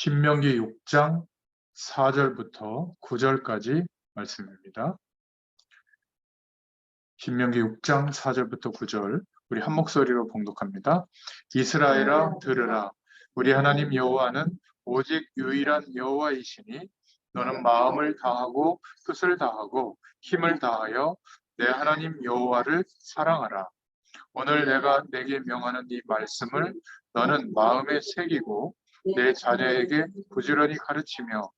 신명기 6장 4절부터 9절까지 말씀입니다. 신명기 6장 4절부터 9절 우리 한 목소리로 봉독합니다. 이스라엘아 들으라. 우리 하나님 여호와는 오직 유일한 여호와이시니 너는 마음을 다하고 뜻을 다하고 힘을 다하여 내 하나님 여호와를 사랑하라. 오늘 내가 내게 명하는 이 말씀을 너는 마음에 새기고 내 자녀에게 부지런히 가르치며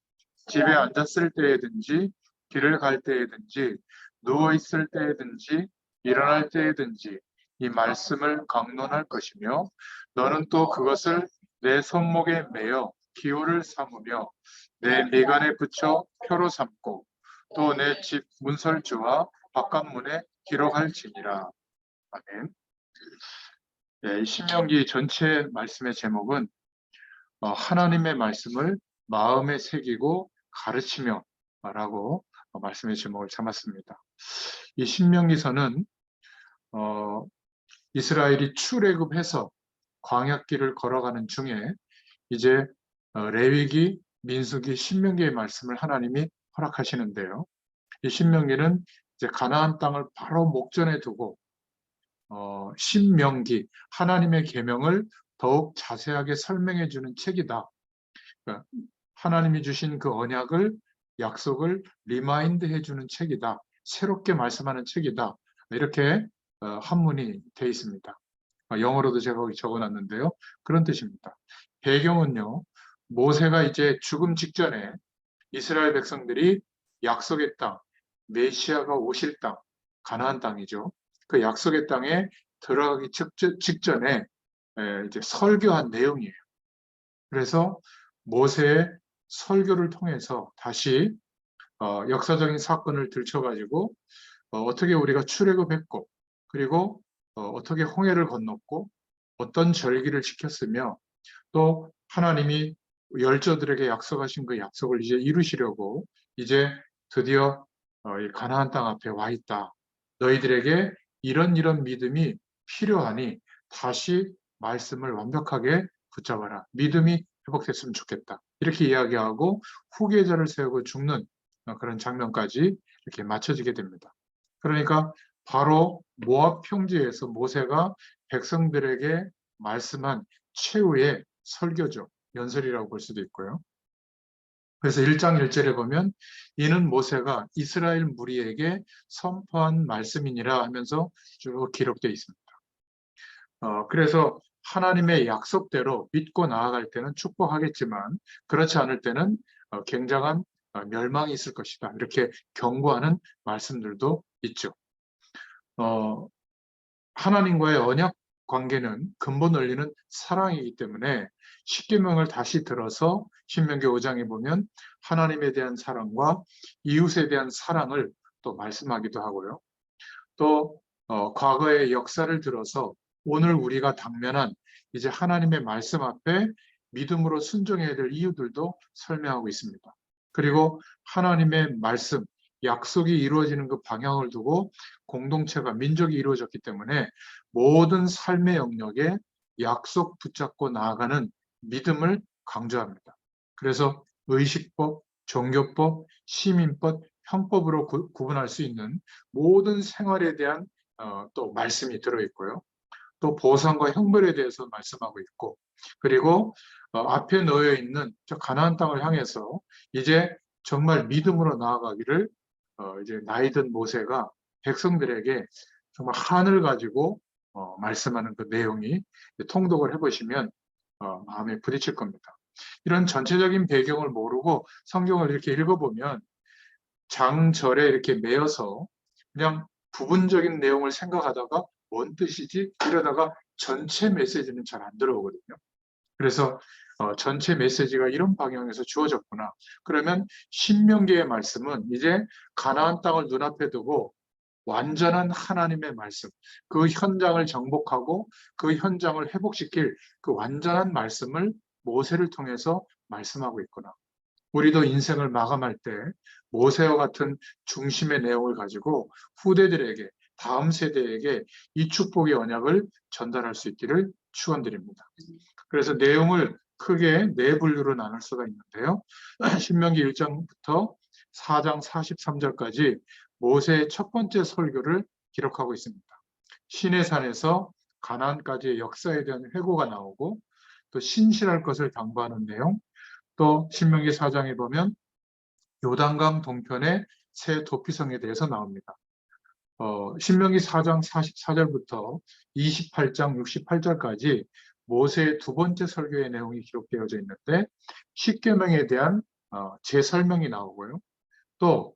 집에 앉았을 때에든지 길을 갈 때에든지 누워있을 때에든지 일어날 때에든지 이 말씀을 강론할 것이며 너는 또 그것을 내 손목에 매어 기호를 삼으며 내 미간에 붙여 표로 삼고 또 내 집 문설주와 바깥문에 기록할지니라. 아멘. 네, 신명기 전체 말씀의 제목은 하나님의 말씀을 마음에 새기고 가르치며 라고 말씀의 제목을 삼았습니다. 이 신명기서는 이스라엘이 출애굽해서 광야길을 걸어가는 중에 이제 레위기, 민수기, 신명기의 말씀을 하나님이 허락하시는데요. 이 신명기는 이제 가나안 땅을 바로 목전에 두고 신명기, 하나님의 계명을 더욱 자세하게 설명해 주는 책이다. 그러니까 하나님이 주신 그 언약을, 약속을 리마인드 해주는 책이다. 새롭게 말씀하는 책이다. 이렇게 한문이 되어 있습니다. 영어로도 제가 거기 적어놨는데요. 그런 뜻입니다. 배경은요, 모세가 이제 죽음 직전에 이스라엘 백성들이 약속의 땅, 메시아가 오실 땅, 가나안 땅이죠. 그 약속의 땅에 들어가기 직전에 이제 설교한 내용이에요. 그래서 모세의 설교를 통해서 다시 역사적인 사건을 들춰가지고 어떻게 우리가 출애굽했고 그리고 어떻게 홍해를 건넜고 어떤 절기를 지켰으며 또 하나님이 열조들에게 약속하신 그 약속을 이제 이루시려고 이제 드디어 이 가나안 땅 앞에 와 있다. 너희들에게 이런 믿음이 필요하니 다시 말씀을 완벽하게 붙잡아라. 믿음이 회복됐으면 좋겠다. 이렇게 이야기하고 후계자를 세우고 죽는 그런 장면까지 이렇게 맞춰지게 됩니다. 그러니까 바로 모압 평지에서 모세가 백성들에게 말씀한 최후의 설교죠. 연설이라고 볼 수도 있고요. 그래서 1장 1절에 보면 이는 모세가 이스라엘 무리에게 선포한 말씀이니라 하면서 쭉 기록되어 있습니다. 그래서 하나님의 약속대로 믿고 나아갈 때는 축복하겠지만 그렇지 않을 때는 굉장한 멸망이 있을 것이다. 이렇게 경고하는 말씀들도 있죠. 하나님과의 언약 관계는 근본 원리는 사랑이기 때문에 십계명을 다시 들어서 신명기 5장에 보면 하나님에 대한 사랑과 이웃에 대한 사랑을 또 말씀하기도 하고요. 또 과거의 역사를 들어서 오늘 우리가 당면한 이제 하나님의 말씀 앞에 믿음으로 순종해야 될 이유들도 설명하고 있습니다. 그리고 하나님의 말씀, 약속이 이루어지는 그 방향을 두고 공동체가, 민족이 이루어졌기 때문에 모든 삶의 영역에 약속 붙잡고 나아가는 믿음을 강조합니다. 그래서 의식법, 종교법, 시민법, 형법으로 구분할 수 있는 모든 생활에 대한 또 말씀이 들어있고요. 또 보상과 형벌에 대해서 말씀하고 있고, 그리고 앞에 놓여 있는 저 가나안 땅을 향해서 이제 정말 믿음으로 나아가기를 이제 나이 든 모세가 백성들에게 정말 한을 가지고 말씀하는 그 내용이 통독을 해보시면 마음에 부딪힐 겁니다. 이런 전체적인 배경을 모르고 성경을 이렇게 읽어보면 장절에 이렇게 매여서 그냥 부분적인 내용을 생각하다가 뭔 뜻이지? 이러다가 전체 메시지는 잘 안 들어오거든요. 그래서 전체 메시지가 이런 방향에서 주어졌구나. 그러면 신명기의 말씀은 이제 가나안 땅을 눈앞에 두고 완전한 하나님의 말씀, 그 현장을 정복하고 그 현장을 회복시킬 그 완전한 말씀을 모세를 통해서 말씀하고 있구나. 우리도 인생을 마감할 때 모세와 같은 중심의 내용을 가지고 후대들에게, 다음 세대에게 이 축복의 언약을 전달할 수 있기를 축원드립니다. 그래서 내용을 크게 네 분류로 나눌 수가 있는데요. 신명기 1장부터 4장 43절까지 모세의 첫 번째 설교를 기록하고 있습니다. 시내산에서 가나안까지의 역사에 대한 회고가 나오고 또 신실할 것을 당부하는 내용, 또 신명기 4장에 보면 요단강 동편의 새 도피성에 대해서 나옵니다. 신명기 4장 44절부터 28장 68절까지 모세의 두 번째 설교의 내용이 기록되어져 있는데 십계명에 대한 재설명이 나오고요. 또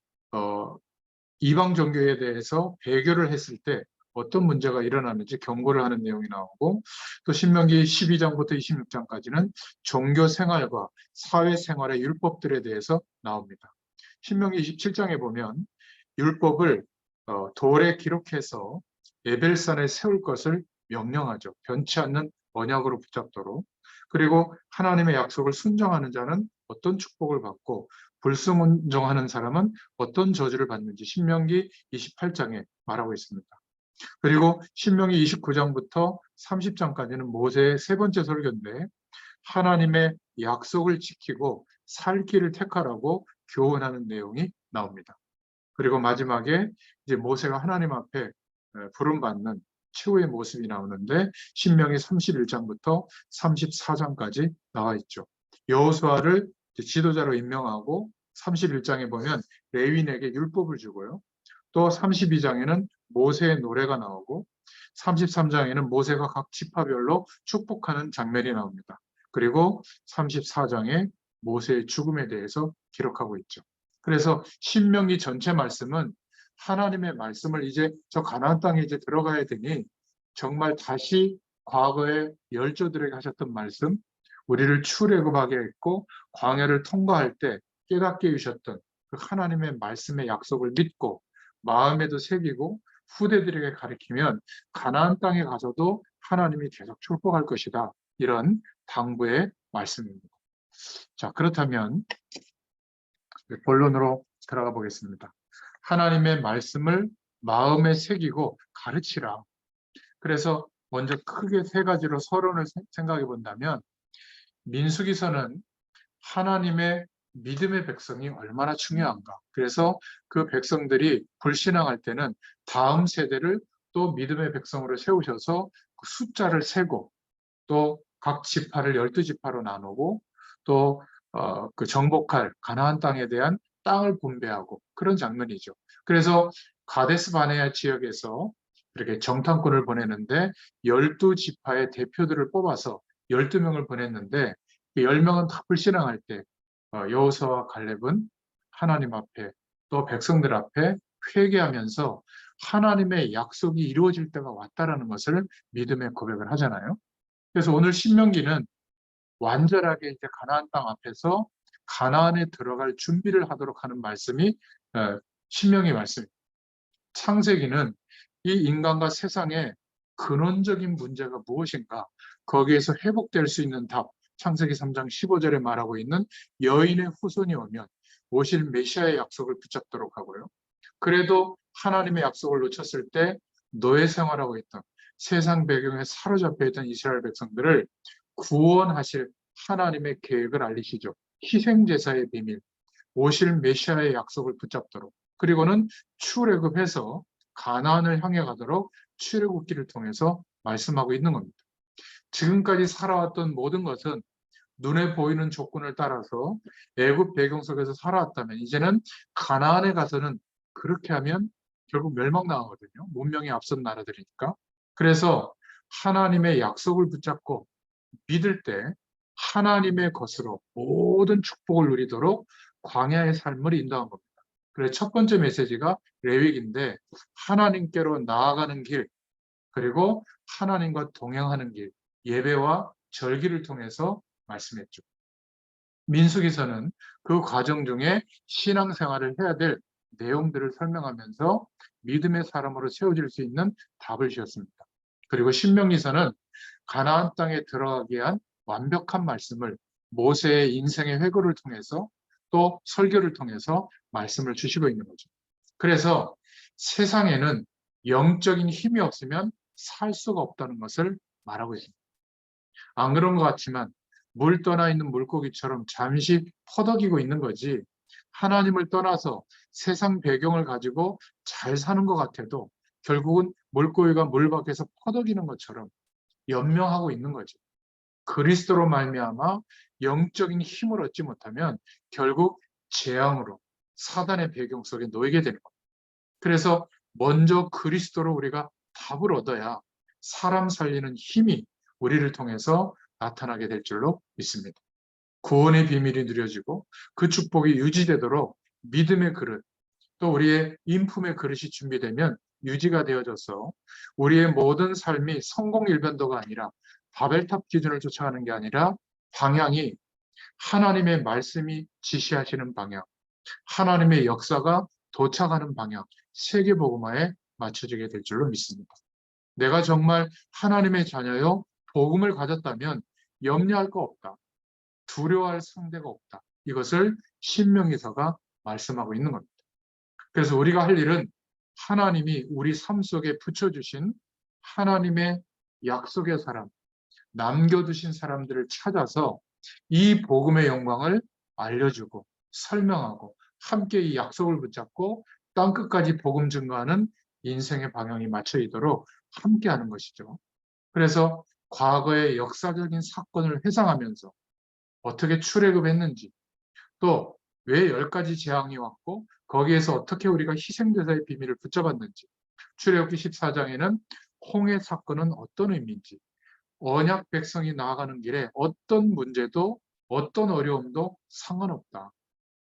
이방 종교에 대해서 배교를 했을 때 어떤 문제가 일어나는지 경고를 하는 내용이 나오고 또 신명기 12장부터 26장까지는 종교 생활과 사회 생활의 율법들에 대해서 나옵니다. 신명기 27장에 보면 율법을 돌에 기록해서 에벨산에 세울 것을 명령하죠. 변치 않는 언약으로 붙잡도록. 그리고 하나님의 약속을 순종하는 자는 어떤 축복을 받고 불순종하는 사람은 어떤 저주를 받는지 신명기 28장에 말하고 있습니다. 그리고 신명기 29장부터 30장까지는 모세의 세 번째 설교인데 하나님의 약속을 지키고 살 길을 택하라고 교훈하는 내용이 나옵니다. 그리고 마지막에 이제 모세가 하나님 앞에 부름받는 최후의 모습이 나오는데 신명기 31장부터 34장까지 나와 있죠. 여호수아를 지도자로 임명하고 31장에 보면 레위인에게 율법을 주고요. 또 32장에는 모세의 노래가 나오고 33장에는 모세가 각 지파별로 축복하는 장면이 나옵니다. 그리고 34장에 모세의 죽음에 대해서 기록하고 있죠. 그래서 신명기 전체 말씀은 하나님의 말씀을 이제 저 가나안 땅에 이제 들어가야 되니 정말 다시 과거의 열조들에게 하셨던 말씀, 우리를 출애굽하게 했고 광야를 통과할 때 깨닫게 해주셨던 그 하나님의 말씀의 약속을 믿고 마음에도 새기고 후대들에게 가르치면 가나안 땅에 가서도 하나님이 계속 축복할 것이다. 이런 당부의 말씀입니다. 자, 그렇다면 본론으로 들어가 보겠습니다. 하나님의 말씀을 마음에 새기고 가르치라. 그래서 먼저 크게 세 가지로 서론을 생각해 본다면 민수기서는 하나님의 믿음의 백성이 얼마나 중요한가. 그래서 그 백성들이 불신앙할 때는 다음 세대를 또 믿음의 백성으로 세우셔서 그 숫자를 세고 또 각 지파를 12지파로 나누고 또 그 정복할 가나안 땅에 대한 땅을 분배하고 그런 장면이죠. 그래서 가데스 바네아 지역에서 이렇게 정탐꾼을 보내는데 12지파의 대표들을 뽑아서 12명을 보냈는데 10명은 다 불신앙할 때 여호수아와 갈렙은 하나님 앞에 또 백성들 앞에 회개하면서 하나님의 약속이 이루어질 때가 왔다라는 것을 믿음의 고백을 하잖아요. 그래서 오늘 신명기는 완전하게 이제 가나안 땅 앞에서 가나안에 들어갈 준비를 하도록 하는 말씀이 신명기 말씀입니다. 창세기는 이 인간과 세상의 근원적인 문제가 무엇인가 거기에서 회복될 수 있는 답, 창세기 3장 15절에 말하고 있는 여인의 후손이 오면 오실 메시아의 약속을 붙잡도록 하고요. 그래도 하나님의 약속을 놓쳤을 때 노예 생활하고 있던 세상 배경에 사로잡혀 있던 이스라엘 백성들을 구원하실 하나님의 계획을 알리시죠. 희생제사의 비밀, 오실 메시아의 약속을 붙잡도록 그리고는 출애굽해서 가나안을 향해 가도록 출애굽기를 통해서 말씀하고 있는 겁니다. 지금까지 살아왔던 모든 것은 눈에 보이는 조건을 따라서 애굽 배경 속에서 살아왔다면 이제는 가나안에 가서는 그렇게 하면 결국 멸망당하거든요. 문명이 앞선 나라들이니까. 그래서 하나님의 약속을 붙잡고 믿을 때 하나님의 것으로 모든 축복을 누리도록 광야의 삶을 인도한 겁니다. 그래서 첫 번째 메시지가 레위기인데 하나님께로 나아가는 길 그리고 하나님과 동행하는 길 예배와 절기를 통해서 말씀했죠. 민수기서는 그 과정 중에 신앙생활을 해야 될 내용들을 설명하면서 믿음의 사람으로 세워질 수 있는 답을 주었습니다. 그리고 신명기서는 가나안 땅에 들어가기 위한 완벽한 말씀을 모세의 인생의 회고를 통해서 또 설교를 통해서 말씀을 주시고 있는 거죠. 그래서 세상에는 영적인 힘이 없으면 살 수가 없다는 것을 말하고 있습니다. 안 그런 것 같지만 물 떠나 있는 물고기처럼 잠시 퍼덕이고 있는 거지, 하나님을 떠나서 세상 배경을 가지고 잘 사는 것 같아도 결국은 물고기가 물 밖에서 퍼덕이는 것처럼 연명하고 있는 거죠. 그리스도로 말미암아 영적인 힘을 얻지 못하면 결국 재앙으로 사단의 배경 속에 놓이게 되는 겁니다. 그래서 먼저 그리스도로 우리가 답을 얻어야 사람 살리는 힘이 우리를 통해서 나타나게 될 줄로 믿습니다. 구원의 비밀이 누려지고 그 축복이 유지되도록 믿음의 그릇, 또 우리의 인품의 그릇이 준비되면 유지가 되어져서 우리의 모든 삶이 성공 일변도가 아니라 바벨탑 기준을 쫓아가는 게 아니라 방향이 하나님의 말씀이 지시하시는 방향, 하나님의 역사가 도착하는 방향, 세계복음화에 맞춰지게 될 줄로 믿습니다. 내가 정말 하나님의 자녀요, 복음을 가졌다면 염려할 거 없다. 두려워할 상대가 없다. 이것을 신명기서가 말씀하고 있는 겁니다. 그래서 우리가 할 일은 하나님이 우리 삶 속에 붙여주신 하나님의 약속의 사람, 남겨두신 사람들을 찾아서 이 복음의 영광을 알려주고 설명하고 함께 이 약속을 붙잡고 땅끝까지 복음 증거하는 인생의 방향이 맞춰지도록 함께하는 것이죠. 그래서 과거의 역사적인 사건을 회상하면서 어떻게 출애굽했는지, 또 왜 10가지 재앙이 왔고 거기에서 어떻게 우리가 희생제사의 비밀을 붙잡았는지, 출애굽기 14장에는 홍해 사건은 어떤 의미인지, 언약 백성이 나아가는 길에 어떤 문제도 어떤 어려움도 상관없다.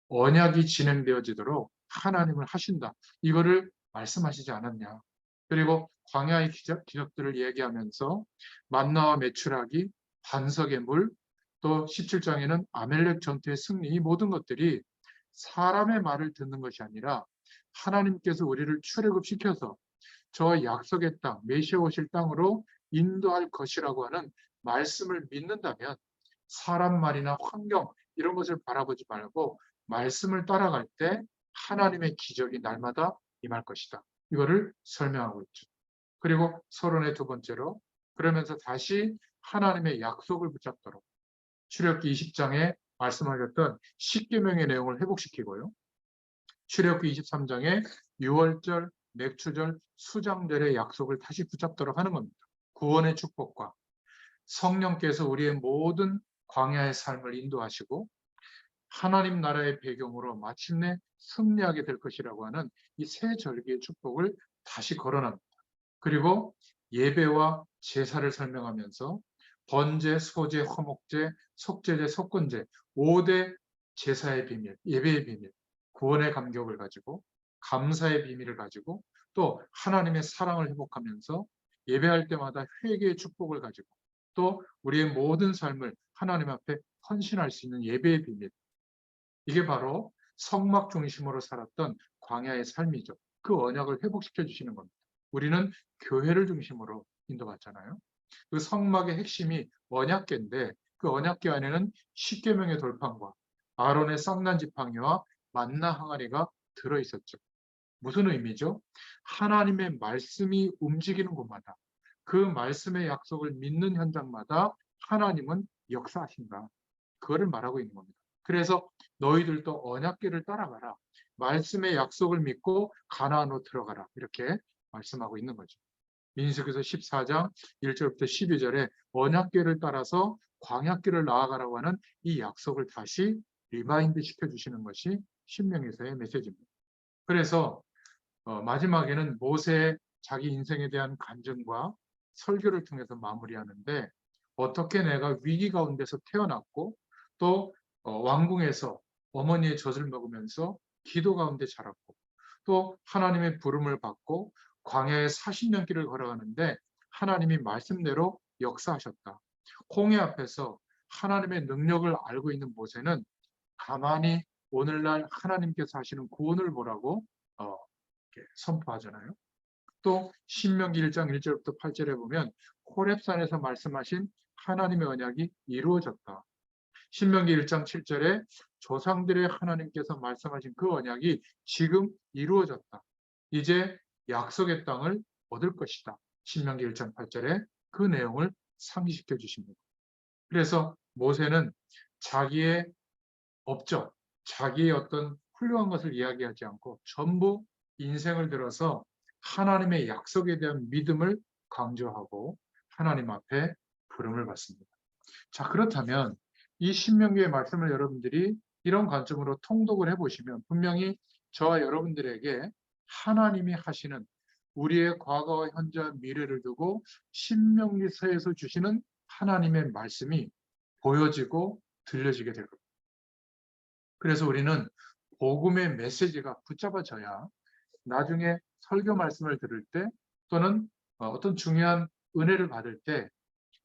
언약이 진행되어지도록 하나님을 하신다. 이거를 말씀하시지 않았냐. 그리고 광야의 기적들을 얘기하면서 만나와 메추라기, 반석의 물, 또 17장에는 아멜렉 전투의 승리, 이 모든 것들이 사람의 말을 듣는 것이 아니라 하나님께서 우리를 출애굽시켜서 저 약속의 땅, 메시아 오실 땅으로 인도할 것이라고 하는 말씀을 믿는다면 사람 말이나 환경 이런 것을 바라보지 말고 말씀을 따라갈 때 하나님의 기적이 날마다 임할 것이다. 이거를 설명하고 있죠. 그리고 서론의 두 번째로, 그러면서 다시 하나님의 약속을 붙잡도록 출애굽기 20장에 말씀하셨던 십계명의 내용을 회복시키고요. 출애굽기 23장에 유월절, 맥추절, 수장절의 약속을 다시 붙잡도록 하는 겁니다. 구원의 축복과 성령께서 우리의 모든 광야의 삶을 인도하시고 하나님 나라의 배경으로 마침내 승리하게 될 것이라고 하는 이 세 절기의 축복을 다시 걸어납니다. 그리고 예배와 제사를 설명하면서 번제, 소제, 화목제, 속제제, 속건제 5대 제사의 비밀, 예배의 비밀, 구원의 감격을 가지고 감사의 비밀을 가지고 또 하나님의 사랑을 회복하면서 예배할 때마다 회개의 축복을 가지고 또 우리의 모든 삶을 하나님 앞에 헌신할 수 있는 예배의 비밀, 이게 바로 성막 중심으로 살았던 광야의 삶이죠. 그 언약을 회복시켜 주시는 겁니다. 우리는 교회를 중심으로 인도받잖아요. 그 성막의 핵심이 언약궤인데 그 언약궤 안에는 십계명의 돌판과 아론의 쌍난 지팡이와 만나 항아리가 들어있었죠. 무슨 의미죠? 하나님의 말씀이 움직이는 곳마다 그 말씀의 약속을 믿는 현장마다 하나님은 역사하신다. 그거를 말하고 있는 겁니다. 그래서 너희들도 언약궤를 따라가라. 말씀의 약속을 믿고 가나안으로 들어가라. 이렇게 말씀하고 있는 거죠. 민수기서 14장 1절부터 12절에 언약궤를 따라서 광야길을 나아가라고 하는 이 약속을 다시 리마인드 시켜주시는 것이 신명기서의 메시지입니다. 그래서 마지막에는 모세의 자기 인생에 대한 간증과 설교를 통해서 마무리하는데, 어떻게 내가 위기 가운데서 태어났고 또 왕궁에서 어머니의 젖을 먹으면서 기도 가운데 자랐고 또 하나님의 부름을 받고 광야의 40년 길을 걸어가는데 하나님이 말씀대로 역사하셨다. 홍해 앞에서 하나님의 능력을 알고 있는 모세는 가만히 오늘날 하나님께서 하시는 구원을 보라고 선포하잖아요. 또 신명기 1장 1절부터 8절에 보면 호렙산에서 말씀하신 하나님의 언약이 이루어졌다. 신명기 1장 7절에 조상들의 하나님께서 말씀하신 그 언약이 지금 이루어졌다. 이제 약속의 땅을 얻을 것이다. 신명기 1장 8절에 그 내용을 상기시켜 주십니다. 그래서 모세는 자기의 업적, 자기의 어떤 훌륭한 것을 이야기하지 않고 전부 인생을 들어서 하나님의 약속에 대한 믿음을 강조하고 하나님 앞에 부름을 받습니다. 자, 그렇다면 이 신명기의 말씀을 여러분들이 이런 관점으로 통독을 해보시면 분명히 저와 여러분들에게 하나님이 하시는 우리의 과거와 현재와 미래를 두고 신명기서에서 주시는 하나님의 말씀이 보여지고 들려지게 될 겁니다. 그래서 우리는 복음의 메시지가 붙잡아져야 나중에 설교 말씀을 들을 때 또는 어떤 중요한 은혜를 받을 때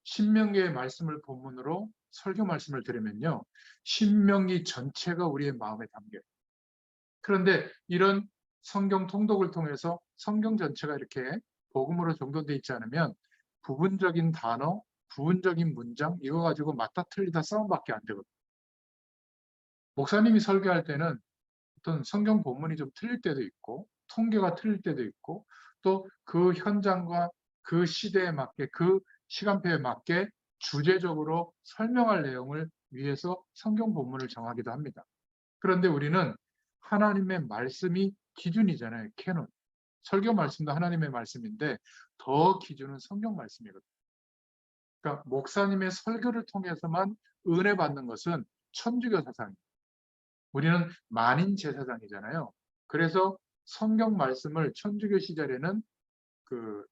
신명기의 말씀을 본문으로 설교 말씀을 들으면요. 신명기 전체가 우리의 마음에 담겨요. 그런데 이런 성경 통독을 통해서 성경 전체가 이렇게 복음으로 정돈되어 있지 않으면 부분적인 단어, 부분적인 문장 이거 가지고 맞다 틀리다 싸움밖에 안 되거든요. 목사님이 설교할 때는 어떤 성경 본문이 좀 틀릴 때도 있고 통계가 틀릴 때도 있고 또 그 현장과 그 시대에 맞게 그 시간표에 맞게 주제적으로 설명할 내용을 위해서 성경 본문을 정하기도 합니다. 그런데 우리는 하나님의 말씀이 기준이잖아요. 캐논. 설교 말씀도 하나님의 말씀인데 더 기준은 성경 말씀이거든요. 그러니까 목사님의 설교를 통해서만 은혜 받는 것은 천주교 사상입니다. 우리는 만인 제사장이잖아요. 그래서 성경 말씀을 천주교 시절에는 그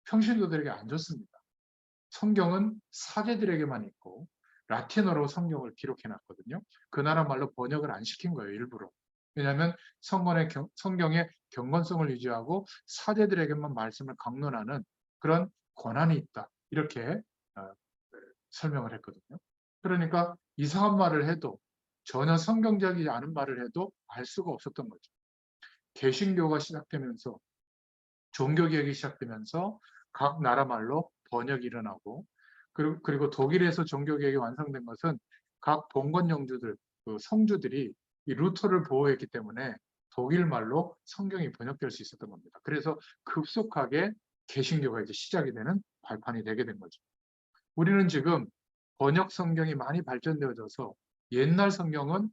평신도들에게 안 줬습니다. 성경은 사제들에게만 있고 라틴어로 성경을 기록해 놨거든요. 그 나라 말로 번역을 안 시킨 거예요, 일부러. 왜냐하면 성경의 경건성을 유지하고 사제들에게만 말씀을 강론하는 그런 권한이 있다. 이렇게 설명을 했거든요. 그러니까 이상한 말을 해도 전혀 성경적이지 않은 말을 해도 알 수가 없었던 거죠. 개신교가 시작되면서 종교개혁이 시작되면서 각 나라 말로 번역이 일어나고 그리고 독일에서 종교개혁이 완성된 것은 각 봉건 영주들, 그 성주들이 이 루터를 보호했기 때문에 독일 말로 성경이 번역될 수 있었던 겁니다. 그래서 급속하게 개신교가 이제 시작이 되는 발판이 되게 된 거죠. 우리는 지금 번역 성경이 많이 발전되어져서 옛날 성경은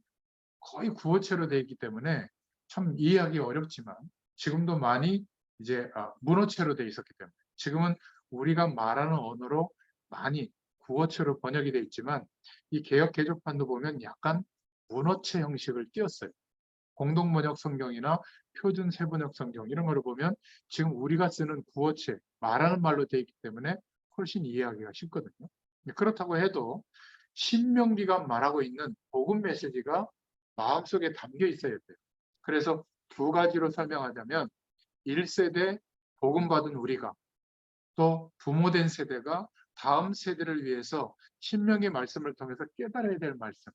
거의 구어체로 되어 있기 때문에 참 이해하기 어렵지만 지금도 많이 이제 문어체로 되어 있었기 때문에 지금은 우리가 말하는 언어로 많이 구어체로 번역이 되어 있지만 이 개역 개족판도 보면 약간 문어체 형식을 띄었어요. 공동번역 성경이나 표준 세번역 성경 이런 거를 보면 지금 우리가 쓰는 구어체 말하는 말로 되어 있기 때문에 훨씬 이해하기가 쉽거든요. 그렇다고 해도 신명기가 말하고 있는 복음 메시지가 마음속에 담겨 있어야 돼요. 그래서 두 가지로 설명하자면 1세대 복음 받은 우리가 또 부모된 세대가 다음 세대를 위해서 신명기 말씀을 통해서 깨달아야 될 말씀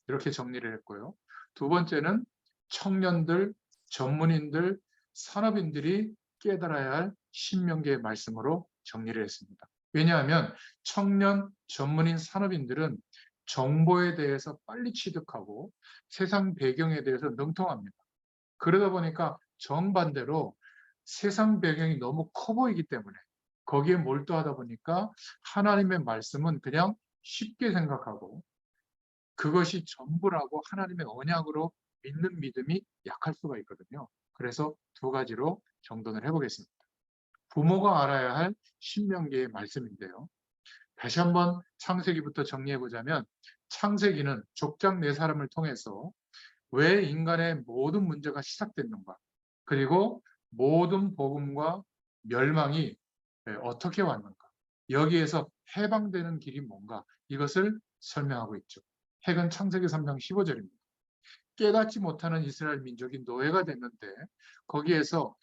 이렇게 정리를 했고요. 두 번째는 청년들, 전문인들, 산업인들이 깨달아야 할 신명기의 말씀으로 정리를 했습니다. 왜냐하면 청년, 전문인, 산업인들은 정보에 대해서 빨리 취득하고 세상 배경에 대해서 능통합니다. 그러다 보니까 정반대로 세상 배경이 너무 커 보이기 때문에 거기에 몰두하다 보니까 하나님의 말씀은 그냥 쉽게 생각하고 그것이 전부라고 하나님의 언약으로 믿는 믿음이 약할 수가 있거든요. 그래서 두 가지로 정돈을 해보겠습니다. 부모가 알아야 할 신명기의 말씀인데요. 다시 한번 창세기부터 정리해보자면 창세기는 족장 네 사람을 통해서 왜 인간의 모든 문제가 시작됐는가 그리고 모든 복음과 멸망이 어떻게 왔는가 여기에서 해방되는 길이 뭔가 이것을 설명하고 있죠. 핵은 창세기 3장 15절입니다. 깨닫지 못하는 이스라엘 민족이 노예가 됐는데 거기에서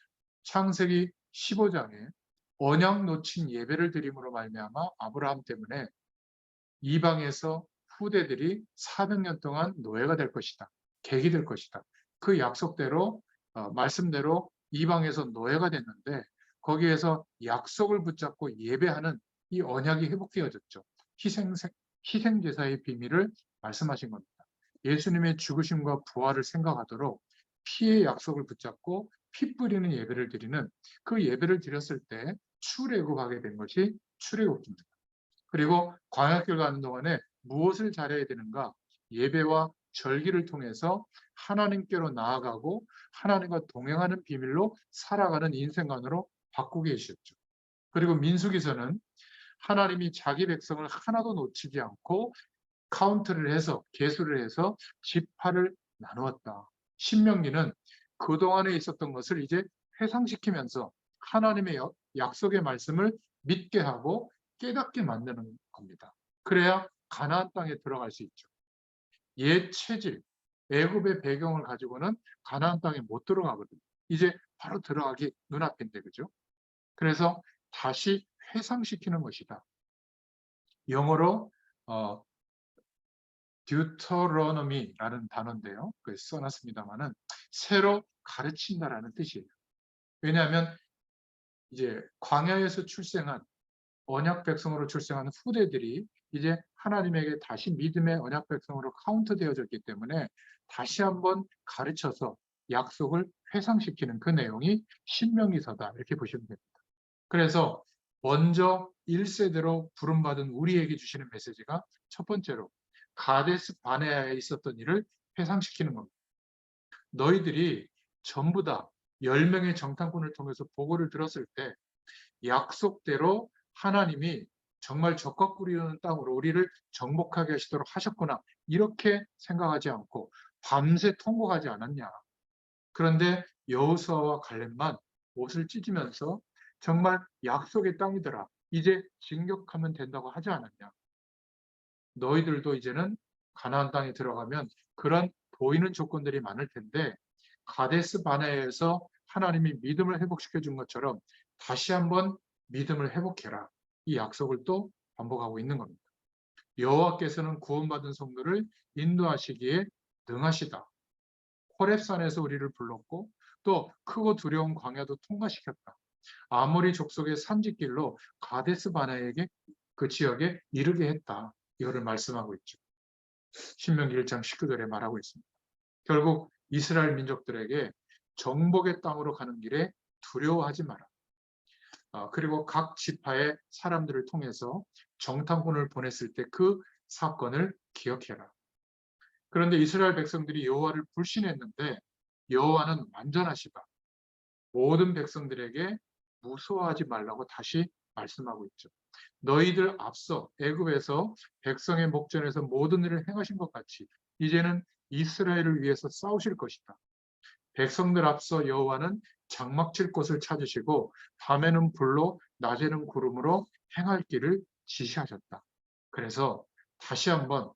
창세기 15장에 언약 놓친 예배를 드림으로 말미암아 아브라함 때문에 이방에서 후대들이 400년 동안 노예가 될 것이다. 객이 될 것이다. 그 약속대로 말씀대로 이방에서 노예가 됐는데 거기에서 약속을 붙잡고 예배하는 이 언약이 회복되어졌죠. 희생제사의 비밀을 말씀하신 겁니다. 예수님의 죽으심과 부활을 생각하도록 피의 약속을 붙잡고 피 뿌리는 예배를 드리는 그 예배를 드렸을 때 출애굽하게 된 것이 출애굽기입니다. 그리고 광야길 가는 동안에 무엇을 잘해야 되는가? 예배와 절기를 통해서 하나님께로 나아가고 하나님과 동행하는 비밀로 살아가는 인생관으로 바꾸고 계셨죠. 그리고 민수기서는 하나님이 자기 백성을 하나도 놓치지 않고 카운트를 해서 계수를 해서 지파를 나누었다. 신명기는 그동안에 있었던 것을 이제 회상시키면서 하나님의 약속의 말씀을 믿게 하고 깨닫게 만드는 겁니다. 그래야 가나안 땅에 들어갈 수 있죠. 옛 체질, 애굽의 배경을 가지고는 가나안 땅에 못 들어가거든요. 이제 바로 들어가기 눈앞인데, 그죠? 그래서 다시 회상시키는 것이다. 영어로 듀터로노미라는 단어인데요. 써놨습니다만은 새로 가르친다라는 뜻이에요. 왜냐하면 이제 광야에서 출생한 언약 백성으로 출생한 후대들이 이제 하나님에게 다시 믿음의 언약 백성으로 카운트되어졌기 때문에 다시 한번 가르쳐서 약속을 회상시키는 그 내용이 신명기서다 이렇게 보시면 됩니다. 그래서 먼저 1세대로 부름받은 우리에게 주시는 메시지가 첫 번째로 가데스 바네아에 있었던 일을 회상시키는 겁니다. 너희들이 전부 다 10명의 정탐꾼을 통해서 보고를 들었을 때 약속대로 하나님이 정말 적과 꿀이 흐르는 땅으로 우리를 정복하게 하시도록 하셨구나. 이렇게 생각하지 않고 밤새 통곡하지 않았냐. 그런데 여호수아와 갈렙만 옷을 찢으면서 정말 약속의 땅이더라. 이제 진격하면 된다고 하지 않았냐. 너희들도 이제는 가나안 땅에 들어가면 그런 보이는 조건들이 많을 텐데 가데스 바네아에서 하나님이 믿음을 회복시켜 준 것처럼 다시 한번 믿음을 회복해라. 이 약속을 또 반복하고 있는 겁니다. 여호와께서는 구원받은 성도를 인도하시기에 능하시다. 호렙산에서 우리를 불렀고 또 크고 두려운 광야도 통과시켰다. 아모리 족속의 산지길로 가데스 바네아에게 그 지역에 이르게 했다. 이거를 말씀하고 있죠. 신명기 1장 19절에 말하고 있습니다. 결국 이스라엘 민족들에게 정복의 땅으로 가는 길에 두려워하지 마라. 그리고 각 지파의 사람들을 통해서 정탐꾼을 보냈을 때 그 사건을 기억해라. 그런데 이스라엘 백성들이 여호와를 불신했는데 여호와는 완전하시다. 모든 백성들에게 무서워하지 말라고 다시 말씀하고 있죠. 너희들 앞서 애굽에서 백성의 목전에서 모든 일을 행하신 것 같이 이제는 이스라엘을 위해서 싸우실 것이다. 백성들 앞서 여호와는 장막 칠 곳을 찾으시고 밤에는 불로 낮에는 구름으로 행할 길을 지시하셨다. 그래서 다시 한번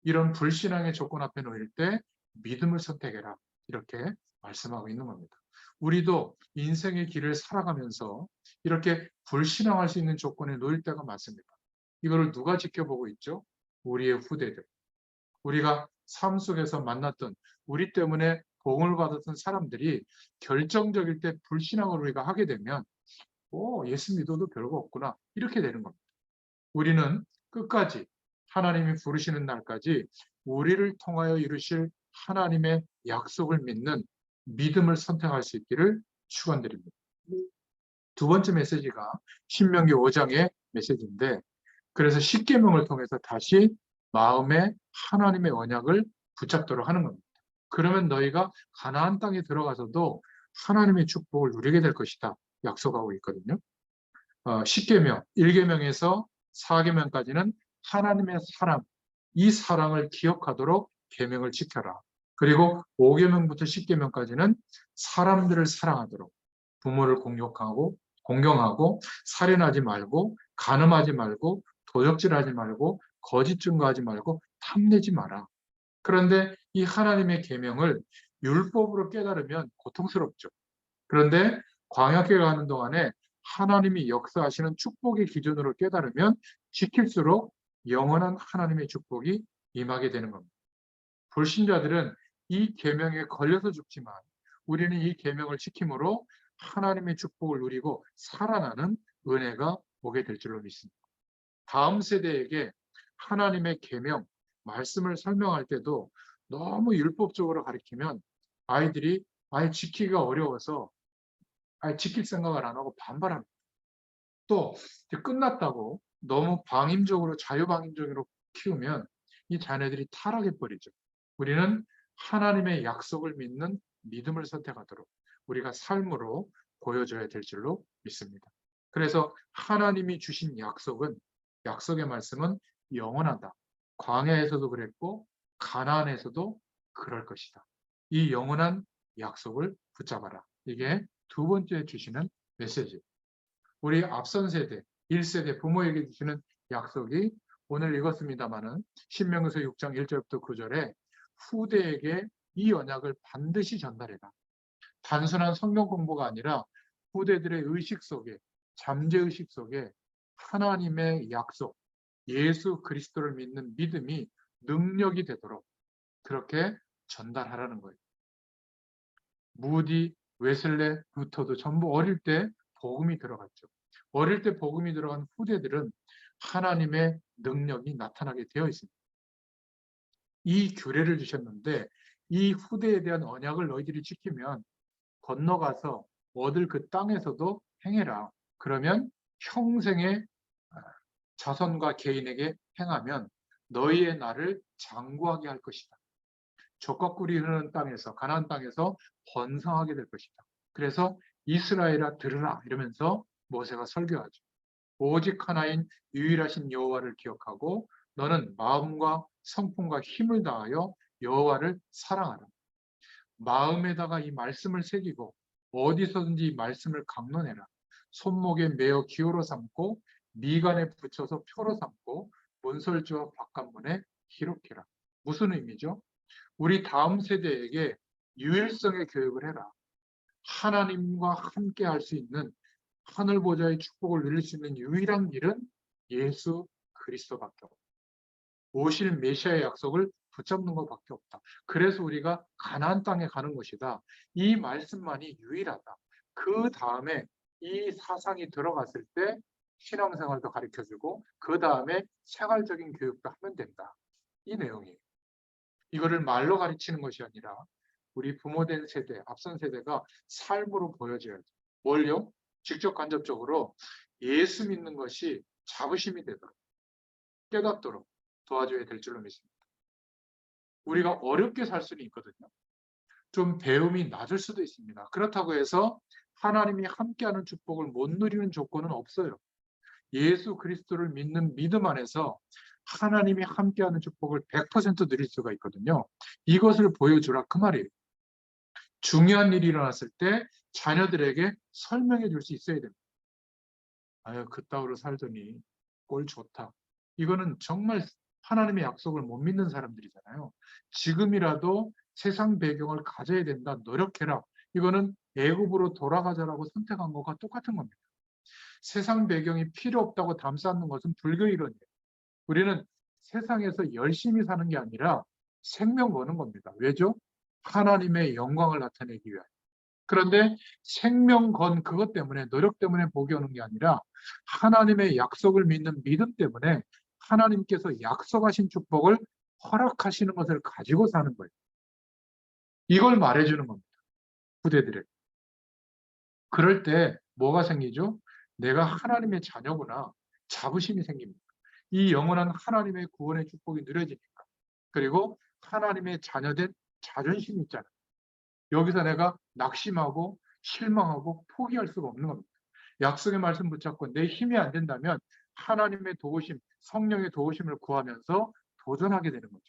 이런 불신앙의 조건 앞에 놓일 때 믿음을 선택해라. 이렇게 말씀하고 있는 겁니다. 우리도 인생의 길을 살아가면서 이렇게 불신앙할 수 있는 조건에 놓일 때가 많습니다. 이거를 누가 지켜보고 있죠? 우리의 후대들. 우리가 삶 속에서 만났던 우리 때문에 복을 받았던 사람들이 결정적일 때 불신앙을 우리가 하게 되면 예수 믿어도 별거 없구나. 이렇게 되는 겁니다. 우리는 끝까지 하나님이 부르시는 날까지 우리를 통하여 이루실 하나님의 약속을 믿는 믿음을 선택할 수 있기를 축원드립니다. 두 번째 메시지가 신명기 5장의 메시지인데 그래서 십계명을 통해서 다시 마음에 하나님의 언약을 붙잡도록 하는 겁니다. 그러면 너희가 가나안 땅에 들어가서도 하나님의 축복을 누리게 될 것이다. 약속하고 있거든요. 십계명, 1계명에서 4계명까지는 하나님의 사랑, 이 사랑을 기억하도록 계명을 지켜라. 그리고 5계명부터 10계명까지는 사람들을 사랑하도록 부모를 공경하고 살인하지 말고 간음하지 말고 도적질하지 말고 거짓 증거하지 말고 탐내지 마라. 그런데 이 하나님의 계명을 율법으로 깨달으면 고통스럽죠. 그런데 광야길 가는 동안에 하나님이 역사하시는 축복의 기준으로 깨달으면 지킬수록 영원한 하나님의 축복이 임하게 되는 겁니다. 불신자들은 이 계명에 걸려서 죽지만 우리는 이 계명을 지킴으로 하나님의 축복을 누리고 살아나는 은혜가 오게 될 줄로 믿습니다. 다음 세대에게 하나님의 계명, 말씀을 설명할 때도 너무 율법적으로 가르치면 아이들이 지키기가 어려워서 지킬 생각을 안 하고 반발합니다. 또 끝났다고 너무 방임적으로 자유방임적으로 키우면 이 자녀들이 타락해버리죠. 우리는 하나님의 약속을 믿는 믿음을 선택하도록 우리가 삶으로 보여줘야 될 줄로 믿습니다. 그래서 하나님이 주신 약속의 말씀은 영원하다. 광야에서도 그랬고 가나안에서도 그럴 것이다. 이 영원한 약속을 붙잡아라. 이게 두 번째 주시는 메시지. 우리 앞선 세대, 1세대 부모에게 주시는 약속이 오늘 읽었습니다마는 신명기서 6장 1절부터 9절에 후대에게 이 언약을 반드시 전달해라. 단순한 성경 공부가 아니라 후대들의 의식 속에, 잠재의식 속에 하나님의 약속, 예수 그리스도를 믿는 믿음이 능력이 되도록 그렇게 전달하라는 거예요. 무디, 웨슬레, 루터도 전부 어릴 때 복음이 들어갔죠. 어릴 때 복음이 들어간 후대들은 하나님의 능력이 나타나게 되어 있습니다. 이 규례를 주셨는데 이 후대에 대한 언약을 너희들이 지키면 건너가서 얻을 그 땅에서도 행해라. 그러면 평생의 자손과 개인에게 행하면 너희의 날을 장구하게 할 것이다. 젖과 꿀이 흐르는 땅에서, 가나안 땅에서 번성하게 될 것이다. 그래서 이스라엘아 들으라 이러면서 모세가 설교하죠. 오직 하나인 유일하신 여호와를 기억하고 너는 마음과 성품과 힘을 다하여 여호와를 사랑하라. 마음에다가 이 말씀을 새기고 어디서든지 이 말씀을 강론해라. 손목에 매어 기호로 삼고 미간에 붙여서 표로 삼고 문설주와 바깥문에 기록해라. 무슨 의미죠? 우리 다음 세대에게 유일성의 교육을 해라. 하나님과 함께 할 수 있는 하늘 보좌의 축복을 누릴 수 있는 유일한 길은 예수 그리스도밖에 없다. 오실 메시아의 약속을 붙잡는 것밖에 없다. 그래서 우리가 가나안 땅에 가는 것이다. 이 말씀만이 유일하다. 그 다음에 이 사상이 들어갔을 때 신앙생활도 가르쳐주고 그 다음에 생활적인 교육도 하면 된다. 이 내용이에요. 이거를 말로 가르치는 것이 아니라 우리 부모된 세대, 앞선 세대가 삶으로 보여줘야죠. 뭘요? 직접 간접적으로 예수 믿는 것이 자부심이 되도록 깨닫도록 도와줘야 될 줄로 믿습니다. 우리가 어렵게 살 수는 있거든요. 좀 배움이 낮을 수도 있습니다. 그렇다고 해서 하나님이 함께하는 축복을 못 누리는 조건은 없어요. 예수 그리스도를 믿는 믿음 안에서 하나님이 함께하는 축복을 100% 누릴 수가 있거든요. 이것을 보여주라 그 말이에요. 중요한 일이 일어났을 때 자녀들에게 설명해 줄 수 있어야 됩니다. 아유, 그따위로 살더니 꼴 좋다. 이거는 정말 하나님의 약속을 못 믿는 사람들이잖아요. 지금이라도 세상 배경을 가져야 된다. 노력해라. 이거는 애굽으로 돌아가자라고 선택한 것과 똑같은 겁니다. 세상 배경이 필요 없다고 담쌓는 것은 불교 이론이에요. 우리는 세상에서 열심히 사는 게 아니라 생명 거는 겁니다. 왜죠? 하나님의 영광을 나타내기 위하여. 그런데 생명 건 그것 때문에, 노력 때문에 복이 오는 게 아니라 하나님의 약속을 믿는 믿음 때문에 하나님께서 약속하신 축복을 허락하시는 것을 가지고 사는 거예요. 이걸 말해주는 겁니다. 후대들에게. 그럴 때 뭐가 생기죠? 내가 하나님의 자녀구나. 자부심이 생깁니다. 이 영원한 하나님의 구원의 축복이 누려지니까. 그리고 하나님의 자녀된 자존심이 있잖아요. 여기서 내가 낙심하고 실망하고 포기할 수가 없는 겁니다. 약속의 말씀 붙잡고 내 힘이 안 된다면 하나님의 도우심, 성령의 도우심을 구하면서 도전하게 되는 거죠.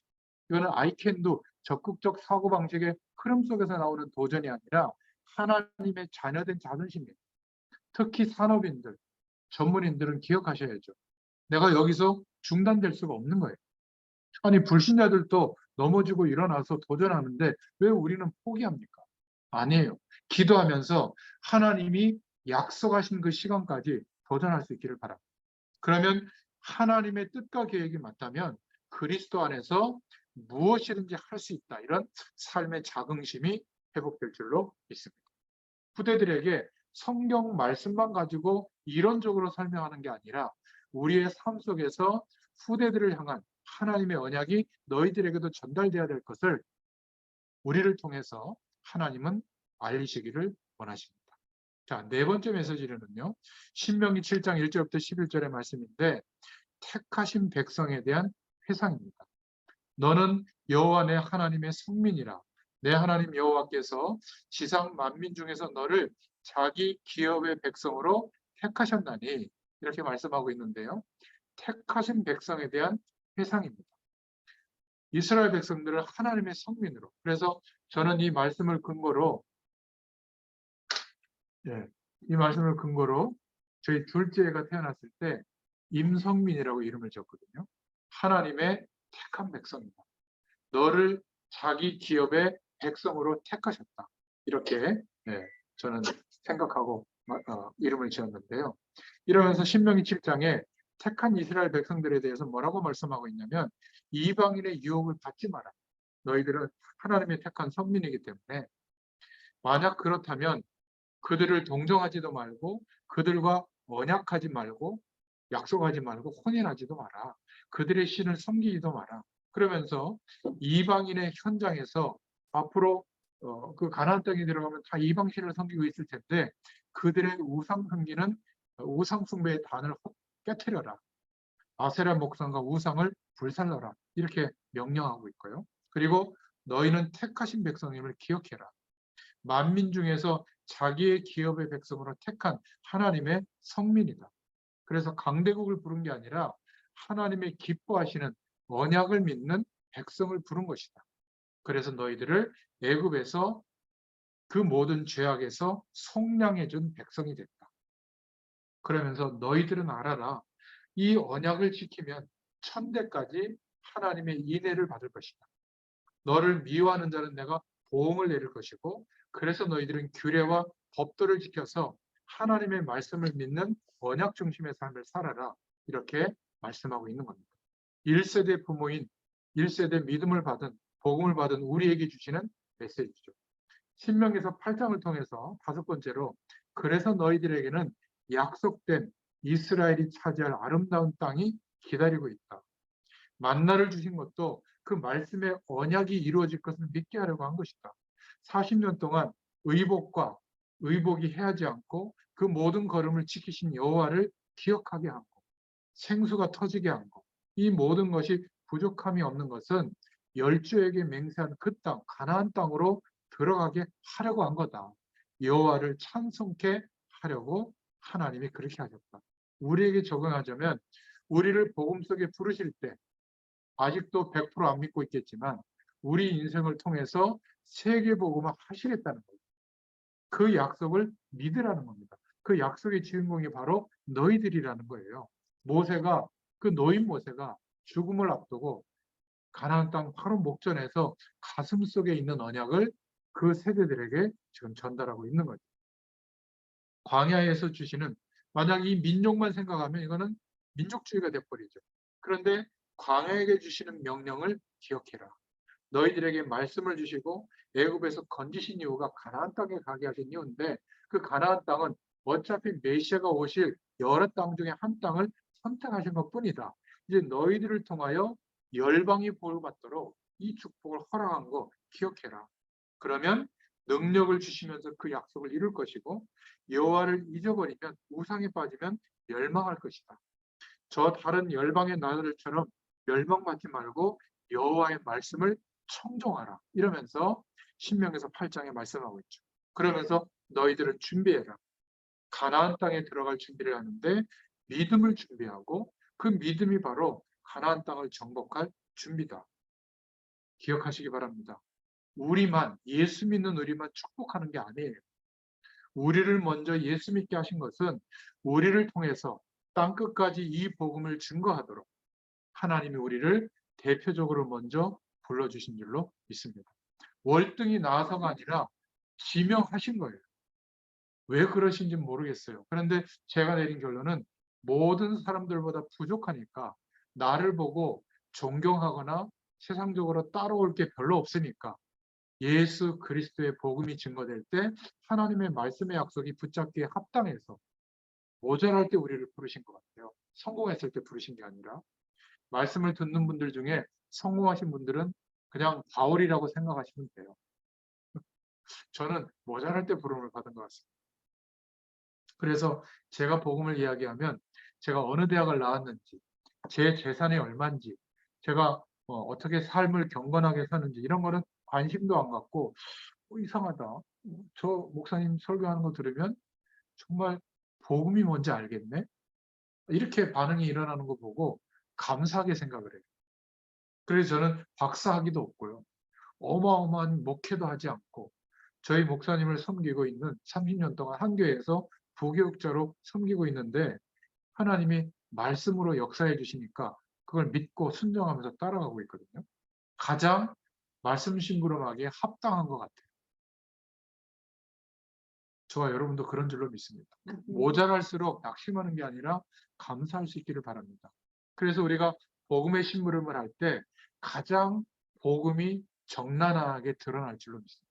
이거는 I can do, 적극적 사고방식의 흐름 속에서 나오는 도전이 아니라 하나님의 자녀된 자존심이에요. 특히 산업인들, 전문인들은 기억하셔야죠. 내가 여기서 중단될 수가 없는 거예요. 아니, 불신자들도 넘어지고 일어나서 도전하는데 왜 우리는 포기합니까? 아니에요. 기도하면서 하나님이 약속하신 그 시간까지 도전할 수 있기를 바랍니다. 그러면 하나님의 뜻과 계획이 맞다면 그리스도 안에서 무엇이든지 할 수 있다. 이런 삶의 자긍심이 회복될 줄로 믿습니다. 후대들에게 성경 말씀만 가지고 이론적으로 설명하는 게 아니라 우리의 삶 속에서 후대들을 향한 하나님의 언약이 너희들에게도 전달되어야 될 것을 우리를 통해서 하나님은 알리시기를 원하십니다. 자, 네 번째 메시지는요. 신명기 7장 1절부터 11절의 말씀인데 택하신 백성에 대한 회상입니다. 너는 여호와 내 하나님의 성민이라. 내 하나님 여호와께서 지상 만민 중에서 너를 자기 기업의 백성으로 택하셨나니, 이렇게 말씀하고 있는데요. 택하신 백성에 대한 회상입니다. 이스라엘 백성들을 하나님의 성민으로. 그래서 저는 이 말씀을 근거로 저희 둘째가 태어났을 때 임성민이라고 이름을 지었거든요. 하나님의 택한 백성이다. 너를 자기 기업의 백성으로 택하셨다. 이렇게 저는 생각하고 이름을 지었는데요. 이러면서 신명기 7장에 택한 이스라엘 백성들에 대해서 뭐라고 말씀하고 있냐면, 이방인의 유혹을 받지 마라. 너희들은 하나님의 택한 선민이기 때문에 만약 그렇다면 그들을 동정하지도 말고, 그들과 언약하지 말고, 약속하지 말고, 혼인하지도 마라. 그들의 신을 섬기지도 마라. 그러면서 이방인의 현장에서 앞으로 그 가나안 땅에 들어가면 다 이방신을 섬기고 있을 텐데, 그들의 우상 섬기는 우상 숭배의 단을 깨트려라. 아세라 목상과 우상을 불살라라. 이렇게 명령하고 있고요. 그리고 너희는 택하신 백성임을 기억해라. 만민 중에서 자기의 기업의 백성으로 택한 하나님의 성민이다. 그래서 강대국을 부른 게 아니라 하나님의 기뻐하시는 언약을 믿는 백성을 부른 것이다. 그래서 너희들을 애굽에서 그 모든 죄악에서 속량해 준 백성이 됐다. 그러면서 너희들은 알아라. 이 언약을 지키면 천대까지 하나님의 인애를 받을 것이다. 너를 미워하는 자는 내가 보응을 내릴 것이고, 그래서 너희들은 규례와 법도를 지켜서 하나님의 말씀을 믿는 언약 중심의 삶을 살아라. 이렇게 말씀하고 있는 겁니다. 1세대 부모인 1세대 믿음을 받은, 복음을 받은 우리에게 주시는 메시지죠. 신명기서 8장을 통해서 다섯 번째로, 그래서 너희들에게는 약속된 이스라엘이 차지할 아름다운 땅이 기다리고 있다. 만나를 주신 것도 그 말씀의 언약이 이루어질 것을 믿게 하려고 한 것이다. 40년 동안 의복이 해하지 않고 그 모든 걸음을 지키신 여호와를 기억하게 하고, 생수가 터지게 하고, 이 모든 것이 부족함이 없는 것은 열조에게 맹세한 그 땅, 가나안 땅으로 들어가게 하려고 한 거다. 여호와를 찬송케 하려고 하나님이 그렇게 하셨다. 우리에게 적용하자면, 우리를 복음 속에 부르실 때 아직도 100%안 믿고 있겠지만 우리 인생을 통해서 세계복음을 하시겠다는 거예요. 그 약속을 믿으라는 겁니다. 그 약속의 주인공이 바로 너희들이라는 거예요. 그 노인 모세가 죽음을 앞두고 가나안 땅 바로 목전에서 가슴 속에 있는 언약을 그 세대들에게 지금 전달하고 있는 거죠. 광야에서 주시는, 만약 이 민족만 생각하면 이거는 민족주의가 돼버리죠. 그런데 광야에게 주시는 명령을 기억해라. 너희들에게 말씀을 주시고 애굽에서 건지신 이유가 가나안 땅에 가게 하신 이유인데, 그 가나안 땅은 어차피 메시아가 오실 여러 땅 중에 한 땅을 선택하신 것뿐이다. 이제 너희들을 통하여 열방이 복을 받도록 이 축복을 허락한 거 기억해라. 그러면 능력을 주시면서 그 약속을 이룰 것이고, 여호와를 잊어버리면, 우상에 빠지면 멸망할 것이다. 저 다른 열방의 나라들처럼 멸망받지 말고 여호와의 말씀을 청종하라. 이러면서 신명기서 8장에 말씀하고 있죠. 그러면서 너희들은 준비해라. 가나안 땅에 들어갈 준비를 하는데 믿음을 준비하고, 그 믿음이 바로 가나안 땅을 정복할 준비다. 기억하시기 바랍니다. 예수 믿는 우리만 축복하는 게 아니에요. 우리를 먼저 예수 믿게 하신 것은 우리를 통해서 땅끝까지 이 복음을 증거하도록 하나님이 우리를 대표적으로 먼저 불러주신 줄로 믿습니다. 월등히 나아서가 아니라 지명하신 거예요. 왜 그러신지 모르겠어요. 그런데 제가 내린 결론은, 모든 사람들보다 부족하니까, 나를 보고 존경하거나 세상적으로 따라올 게 별로 없으니까, 예수 그리스도의 복음이 증거될 때 하나님의 말씀의 약속이 붙잡기에 합당해서, 모자랄 때 우리를 부르신 것 같아요. 성공했을 때 부르신 게 아니라. 말씀을 듣는 분들 중에 성공하신 분들은 그냥 바울이라고 생각하시면 돼요. 저는 모자랄 때 부름을 받은 것 같습니다. 그래서 제가 복음을 이야기하면 제가 어느 대학을 나왔는지, 제 재산이 얼마인지, 제가 어떻게 삶을 경건하게 사는지 이런 거는 관심도 안 갖고 이상하다. 저 목사님 설교하는 거 들으면 정말 복음이 뭔지 알겠네. 이렇게 반응이 일어나는 거 보고 감사하게 생각을 해요. 그래서 저는 박사학위도 없고요. 어마어마한 목회도 하지 않고 저희 목사님을 섬기고 있는 30년 동안 한 교회에서 부교육자로 섬기고 있는데 하나님이 말씀으로 역사해 주시니까 그걸 믿고 순종하면서 따라가고 있거든요. 가장 말씀 심부름하기에 합당한 것 같아요. 저와 여러분도 그런 줄로 믿습니다. 모자랄수록 낙심하는 게 아니라 감사할 수 있기를 바랍니다. 그래서 우리가 복음의 심부름을 할 때 가장 복음이 적나라하게 드러날 줄로 믿습니다.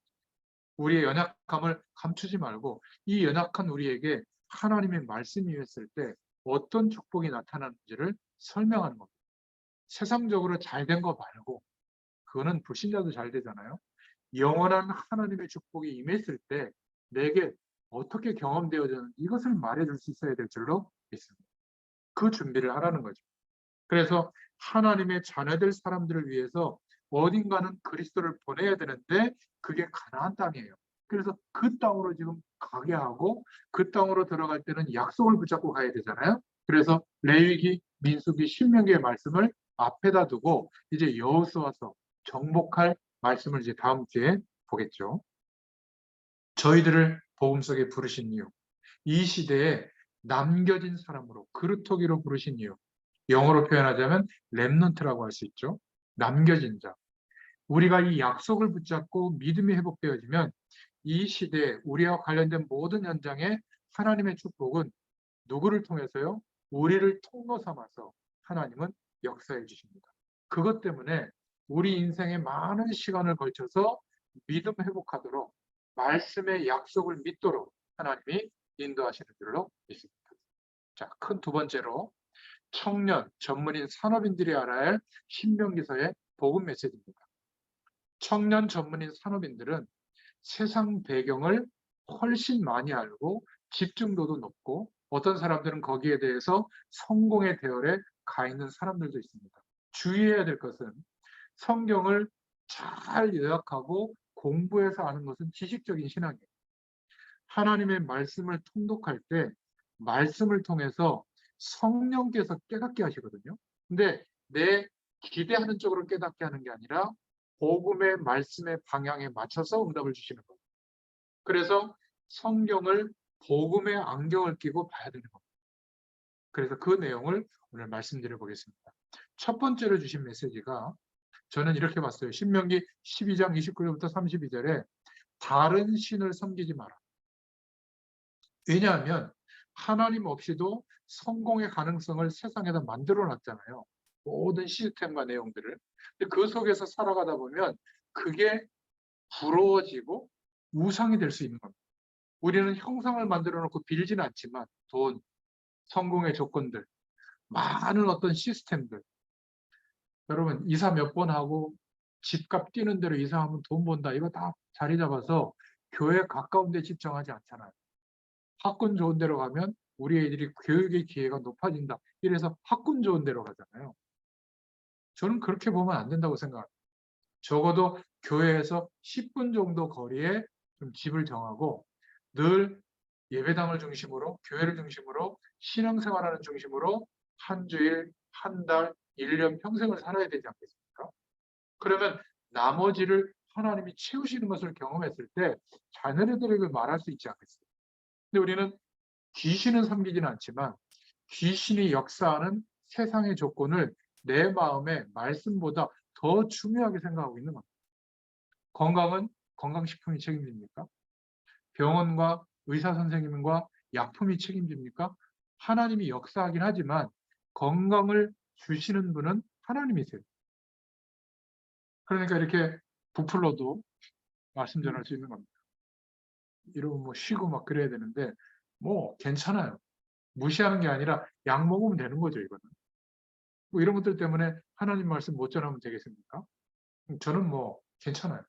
우리의 연약함을 감추지 말고 이 연약한 우리에게 하나님의 말씀이 임했을 때 어떤 축복이 나타나는지를 설명하는 겁니다. 세상적으로 잘 된 거 말고 그거는 불신자도 잘 되잖아요. 영원한 하나님의 축복이 임했을 때 내게 어떻게 경험되어졌는지 이것을 말해줄 수 있어야 될 줄로 믿습니다. 그 준비를 하라는 거죠. 그래서 하나님의 자녀될 사람들을 위해서 어딘가는 그리스도를 보내야 되는데 그게 가나안 땅이에요. 그래서 그 땅으로 지금 가게 하고 그 땅으로 들어갈 때는 약속을 붙잡고 가야 되잖아요. 그래서 레위기, 민수기, 신명기의 말씀을 앞에다 두고 이제 여호수아서 정복할 말씀을 이제 다음 주에 보겠죠. 저희들을 복음 속에 부르신 이유, 이 시대에 남겨진 사람으로 그루터기로 부르신 이유, 영어로 표현하자면 렘넌트라고 할 수 있죠. 남겨진 자. 우리가 이 약속을 붙잡고 믿음이 회복되어지면 이 시대에 우리와 관련된 모든 현장에 하나님의 축복은 누구를 통해서요? 우리를 통로 삼아서 하나님은 역사해 주십니다. 그것 때문에 우리 인생의 많은 시간을 걸쳐서 믿음 회복하도록 말씀의 약속을 믿도록 하나님이 인도하시는 줄로 믿습니다. 자, 큰 두 번째로 청년, 전문인, 산업인들이 알아야 할 신명기서의 복음 메시지입니다. 청년, 전문인, 산업인들은 세상 배경을 훨씬 많이 알고 집중도도 높고 어떤 사람들은 거기에 대해서 성공의 대열에 가 있는 사람들도 있습니다. 주의해야 될 것은 성경을 잘 요약하고 공부해서 아는 것은 지식적인 신앙이에요. 하나님의 말씀을 통독할 때 말씀을 통해서 성령께서 깨닫게 하시거든요. 근데 내 기대하는 쪽으로 깨닫게 하는 게 아니라 복음의 말씀의 방향에 맞춰서 응답을 주시는 거예요. 그래서 성경을 복음의 안경을 끼고 봐야 되는 겁니다. 그래서 그 내용을 오늘 말씀드려 보겠습니다. 첫 번째로 주신 메시지가 저는 이렇게 봤어요. 신명기 12장 29절부터 32절에 다른 신을 섬기지 마라. 왜냐하면 하나님 없이도 성공의 가능성을 세상에다 만들어 놨잖아요. 모든 시스템과 내용들을. 근데 그 속에서 살아가다 보면 그게 부러워지고 우상이 될 수 있는 겁니다. 우리는 형상을 만들어 놓고 빌지는 않지만 돈, 성공의 조건들, 많은 어떤 시스템들. 여러분 이사 몇 번 하고 집값 뛰는 대로 이사하면 돈 번다. 이거 다 자리 잡아서 교회 가까운 데 집정하지 않잖아요. 학군 좋은 데로 가면 우리 애들이 교육의 기회가 높아진다. 이래서 학군 좋은 데로 가잖아요. 저는 그렇게 보면 안 된다고 생각합니다. 적어도 교회에서 10분 정도 거리에 좀 집을 정하고 늘 예배당을 중심으로 교회를 중심으로 신앙생활하는 중심으로 한 주일, 한 달, 1년 평생을 살아야 되지 않겠습니까? 그러면 나머지를 하나님이 채우시는 것을 경험했을 때 자녀들에게 말할 수 있지 않겠습니까? 근데 우리는 귀신은 섬기지는 않지만 귀신이 역사하는 세상의 조건을 내 마음의 말씀보다 더 중요하게 생각하고 있는 겁니다. 건강은 건강식품이 책임집니까? 병원과 의사 선생님과 약품이 책임집니까? 하나님이 역사하긴 하지만 건강을 주시는 분은 하나님이세요. 그러니까 이렇게 부풀러도 말씀 전할 수 있는 겁니다. 이러면 뭐 쉬고 막 그래야 되는데 뭐 괜찮아요. 무시하는 게 아니라 약 먹으면 되는 거죠, 이거는. 뭐 이런 것들 때문에 하나님 말씀 못 전하면 되겠습니까? 저는 뭐 괜찮아요.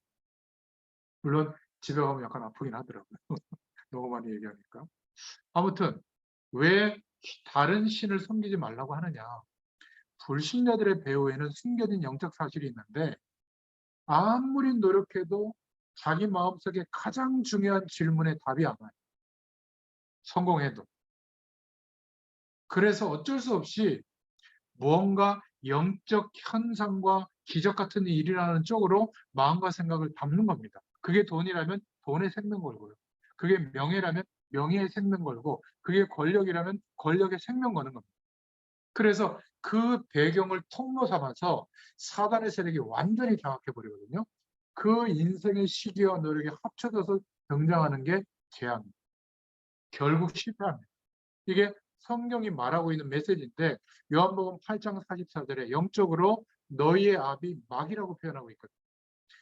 물론 집에 가면 약간 아프긴 하더라고요. 너무 많이 얘기하니까. 아무튼 왜 다른 신을 섬기지 말라고 하느냐. 불신자들의 배후에는 숨겨진 영적 사실이 있는데 아무리 노력해도 자기 마음속에 가장 중요한 질문에 답이 안 와요. 성공해도. 그래서 어쩔 수 없이 무언가 영적 현상과 기적 같은 일이 일어나는 쪽으로 마음과 생각을 담는 겁니다. 그게 돈이라면 돈에 생명 걸고요. 그게 명예라면 명예에 생명 걸고, 그게 권력이라면 권력에 생명 거는 겁니다. 그래서 그 배경을 통로 삼아서 사단의 세력이 완전히 장악해 버리거든요. 그 인생의 시기와 노력이 합쳐져서 등장하는 게 재앙입니다. 결국 실패합니다. 이게 성경이 말하고 있는 메시지인데, 요한복음 8장 44절에 영적으로 너희의 압이 막이라고 표현하고 있거든요.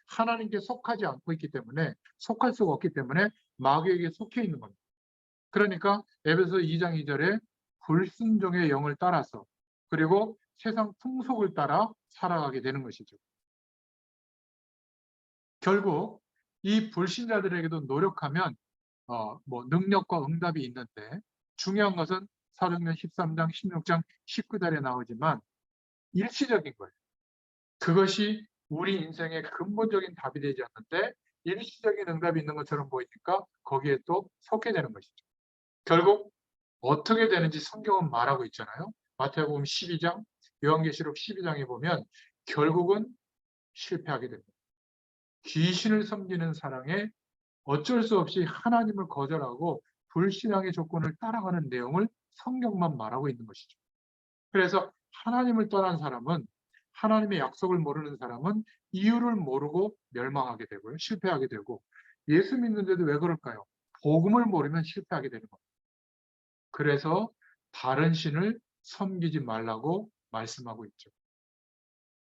하나님께 속하지 않고 있기 때문에, 속할 수가 없기 때문에 마귀에게 속해 있는 겁니다. 그러니까 에베소 2장 2절에 불순종의 영을 따라서, 그리고 세상 풍속을 따라 살아가게 되는 것이죠. 결국 이 불신자들에게도 노력하면 능력과 응답이 있는데, 중요한 것은 사도행전 13장, 16장, 19절에 나오지만 일시적인 거예요. 그것이 우리 인생의 근본적인 답이 되지 않는데 일시적인 응답이 있는 것처럼 보이니까 거기에 또 속게 되는 것이죠. 결국 어떻게 되는지 성경은 말하고 있잖아요. 마태복음 12장, 요한계시록 12장에 보면 결국은 실패하게 됩니다. 귀신을 섬기는 사랑에 어쩔 수 없이 하나님을 거절하고 불신앙의 조건을 따라가는 내용을 성경만 말하고 있는 것이죠. 그래서 하나님을 떠난 사람은, 하나님의 약속을 모르는 사람은 이유를 모르고 멸망하게 되고요. 실패하게 되고, 예수 믿는데도 왜 그럴까요? 복음을 모르면 실패하게 되는 겁니다. 그래서 다른 신을 섬기지 말라고 말씀하고 있죠.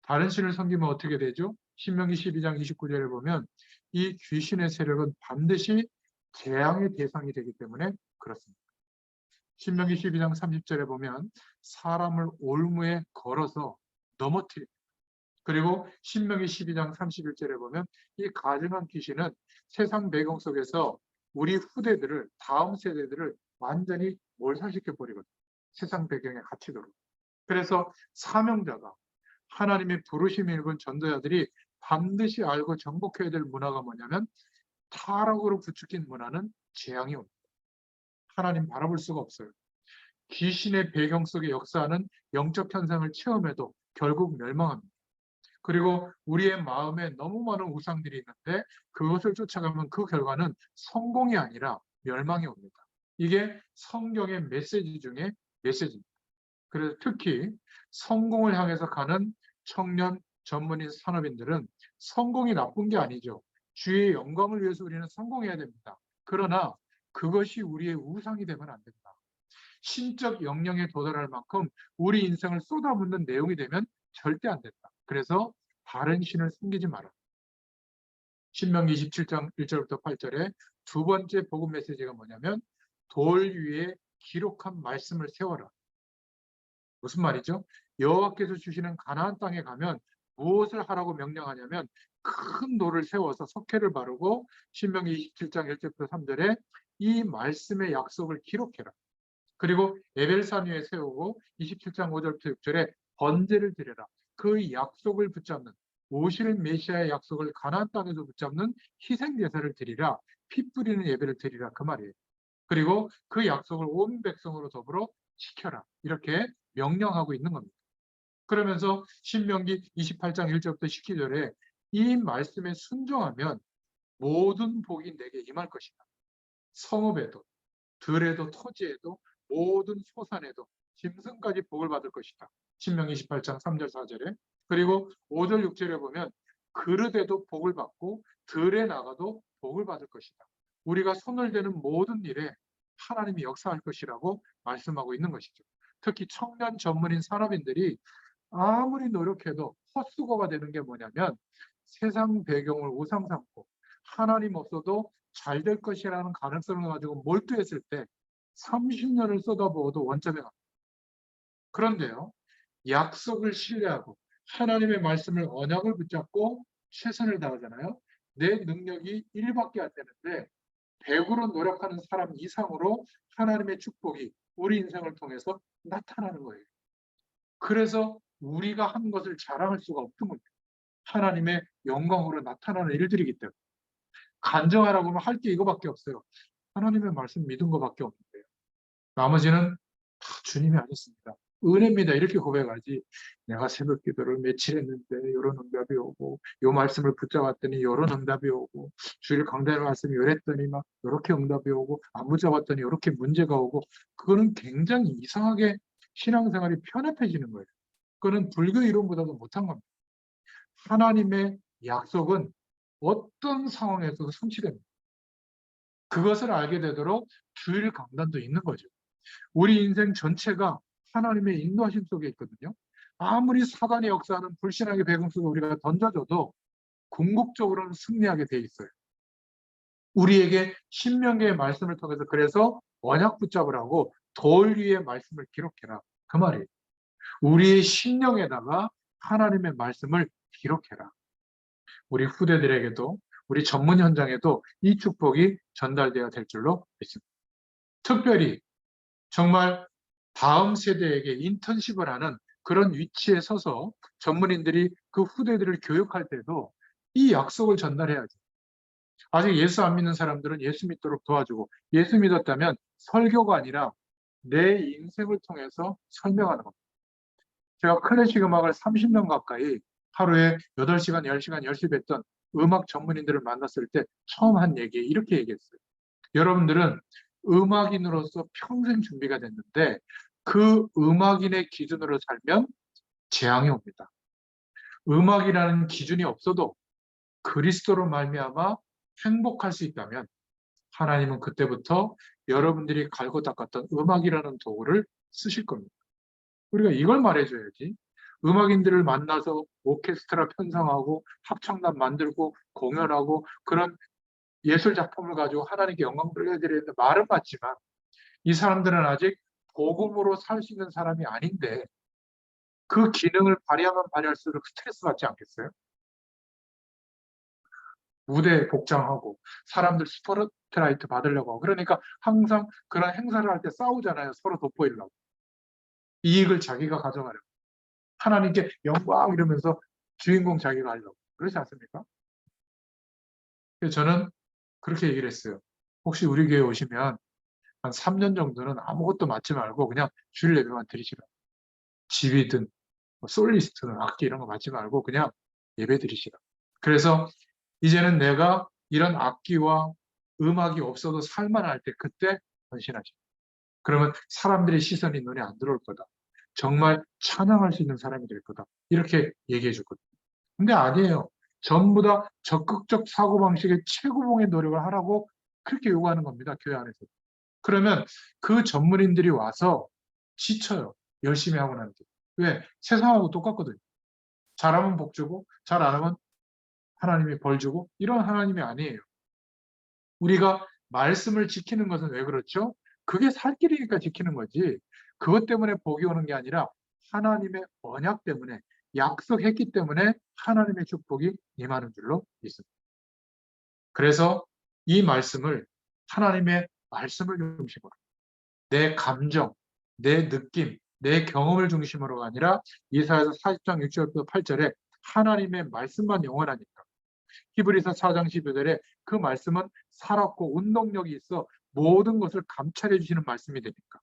다른 신을 섬기면 어떻게 되죠? 신명기 12장 29절에 보면 이 귀신의 세력은 반드시 재앙의 대상이 되기 때문에 그렇습니다. 신명기 12장 30절에 보면 사람을 올무에 걸어서 넘어뜨립니다. 그리고 신명기 12장 31절에 보면 이 가증한 귀신은 세상 배경 속에서 우리 후대들을, 다음 세대들을 완전히 몰살시켜 버리거든요. 세상 배경에 갇히도록. 그래서 사명자가, 하나님의 부르심이 읽은 전도자들이 반드시 알고 정복해야 될 문화가 뭐냐면, 타락으로 부추긴 문화는 재앙이 옵니다. 하나님 바라볼 수가 없어요. 귀신의 배경 속에 역사하는 영적 현상을 체험해도 결국 멸망합니다. 그리고 우리의 마음에 너무 많은 우상들이 있는데 그것을 쫓아가면 그 결과는 성공이 아니라 멸망이 옵니다. 이게 성경의 메시지 중에 메시지입니다. 그래서 특히 성공을 향해서 가는 청년 전문인 산업인들은 성공이 나쁜 게 아니죠. 주의 영광을 위해서 우리는 성공해야 됩니다. 그러나 그것이 우리의 우상이 되면 안 된다. 신적 영역에 도달할 만큼 우리 인생을 쏟아붓는 내용이 되면 절대 안 된다. 그래서 다른 신을 섬기지 마라. 신명기 27장 1절부터 8절에 두 번째 복음 메시지가 뭐냐면, 돌 위에 기록한 말씀을 세워라. 무슨 말이죠? 여호와께서 주시는 가나안 땅에 가면 무엇을 하라고 명령하냐면, 큰 돌을 세워서 석회를 바르고 신명기 27장 1절부터 3절에 이 말씀의 약속을 기록해라. 그리고 에벨산 위에 세우고 27장 5절부터 6절에 번제를 드려라. 그 약속을 붙잡는, 오실 메시아의 약속을 가나안 땅에서 붙잡는 희생 제사를 드리라. 피 뿌리는 예배를 드리라. 그 말이에요. 그리고 그 약속을 온 백성으로 더불어 지켜라. 이렇게 명령하고 있는 겁니다. 그러면서 신명기 28장 1절부터 19절에 이 말씀에 순종하면 모든 복이 내게 임할 것이다. 성읍에도, 들에도, 토지에도, 모든 소산에도, 짐승까지 복을 받을 것이다. 신명기 28장 3절 4절에. 그리고 5절 6절에 보면 그릇에도 복을 받고 들에 나가도 복을 받을 것이다. 우리가 손을 대는 모든 일에 하나님이 역사할 것이라고 말씀하고 있는 것이죠. 특히 청년 전문인 산업인들이 아무리 노력해도 헛수고가 되는 게 뭐냐면, 세상 배경을 우상 삼고 하나님 없어도 잘 될 것이라는 가능성을 가지고 몰두했을 때 30년을 쏟아부어도 원점에 갑니다. 그런데요, 약속을 신뢰하고 하나님의 말씀을, 언약을 붙잡고 최선을 다하잖아요. 내 능력이 1밖에 안 되는데 100으로 노력하는 사람 이상으로 하나님의 축복이 우리 인생을 통해서 나타나는 거예요. 그래서 우리가 한 것을 자랑할 수가 없던 거죠. 하나님의 영광으로 나타나는 일들이기 때문에. 간증하라고 하면 할 게 이거밖에 없어요. 하나님의 말씀 믿은 것밖에 없는데요. 나머지는 다 주님이 하셨습니다. 은혜입니다. 이렇게 고백하지. 내가 새벽 기도를 며칠 했는데 이런 응답이 오고, 요 말씀을 붙잡았더니 이런 응답이 오고, 주일 강단의 말씀이 이랬더니 막 이렇게 응답이 오고, 안 붙잡았더니 이렇게 문제가 오고, 그거는 굉장히 이상하게 신앙생활이 편협해지는 거예요. 그거는 불교 이론보다도 못한 겁니다. 하나님의 약속은 어떤 상황에서도 성취됩니다. 그것을 알게 되도록 주일 강단도 있는 거죠. 우리 인생 전체가 하나님의 인도하심 속에 있거든요. 아무리 사단의 역사하는 불신앙의 배경 속에 우리가 던져줘도 궁극적으로는 승리하게 돼 있어요. 우리에게 신명기의 말씀을 통해서 그래서 언약 붙잡으라고 돌 위에 말씀을 기록해라. 그 말이에요. 우리의 심령에다가 하나님의 말씀을 기록해라. 우리 후대들에게도 우리 전문 현장에도 이 축복이 전달되어야 될 줄로 믿습니다. 특별히 정말 다음 세대에게 인턴십을 하는 그런 위치에 서서 전문인들이 그 후대들을 교육할 때도 이 약속을 전달해야죠. 아직 예수 안 믿는 사람들은 예수 믿도록 도와주고, 예수 믿었다면 설교가 아니라 내 인생을 통해서 설명하는 겁니다. 제가 클래식 음악을 30년 가까이 하루에 8시간, 10시간 연습했던 음악 전문인들을 만났을 때 처음 한 얘기, 이렇게 얘기했어요. 여러분들은 음악인으로서 평생 준비가 됐는데 그 음악인의 기준으로 살면 재앙이 옵니다. 음악이라는 기준이 없어도 그리스도로 말미암아 행복할 수 있다면 하나님은 그때부터 여러분들이 갈고 닦았던 음악이라는 도구를 쓰실 겁니다. 우리가 이걸 말해줘야지. 음악인들을 만나서 오케스트라 편성하고 합창단 만들고 공연하고 그런 예술 작품을 가지고 하나님께 영광 돌려드리는데 말은 맞지만 이 사람들은 아직 복음으로 살 수 있는 사람이 아닌데 그 기능을 발휘하면 발휘할수록 스트레스 받지 않겠어요? 무대 복장하고 사람들 스포트라이트 받으려고 하고 그러니까 항상 그런 행사를 할 때 싸우잖아요. 서로 돋보이려고. 이익을 자기가 가져가려고. 하나님께 영광 이러면서 주인공 자기가 하려고. 그렇지 않습니까? 그래서 저는 그렇게 얘기를 했어요. 혹시 우리 교회 오시면 한 3년 정도는 아무것도 맡지 말고 그냥 주일 예배만 드리시라. 집이든 뭐 솔리스트는 악기 이런 거 맡지 말고 그냥 예배 드리시라. 그래서 이제는 내가 이런 악기와 음악이 없어도 살만할 때 그때 헌신하시. 그러면 사람들의 시선이 눈에 안 들어올 거다. 정말 찬양할 수 있는 사람이 될 거다. 이렇게 얘기해 줬거든요. 근데 아니에요. 전부 다 적극적 사고방식의 최고봉의 노력을 하라고 그렇게 요구하는 겁니다. 교회 안에서. 그러면 그 전문인들이 와서 지쳐요. 열심히 하고 나는데. 왜? 세상하고 똑같거든요. 잘하면 복 주고 잘 안 하면 하나님이 벌 주고 이런 하나님이 아니에요. 우리가 말씀을 지키는 것은 왜 그렇죠? 그게 살 길이니까 지키는 거지. 그것 때문에 복이 오는 게 아니라 하나님의 언약 때문에 약속했기 때문에 하나님의 축복이 임하는 줄로 믿습니다. 그래서 이 말씀을 하나님의 말씀을 중심으로 내 감정, 내 느낌, 내 경험을 중심으로가 아니라 이사야서 40장 6절부터 8절에 하나님의 말씀만 영원하니까 히브리서 4장 12절에 그 말씀은 살았고 운동력이 있어 모든 것을 감찰해 주시는 말씀이 되니까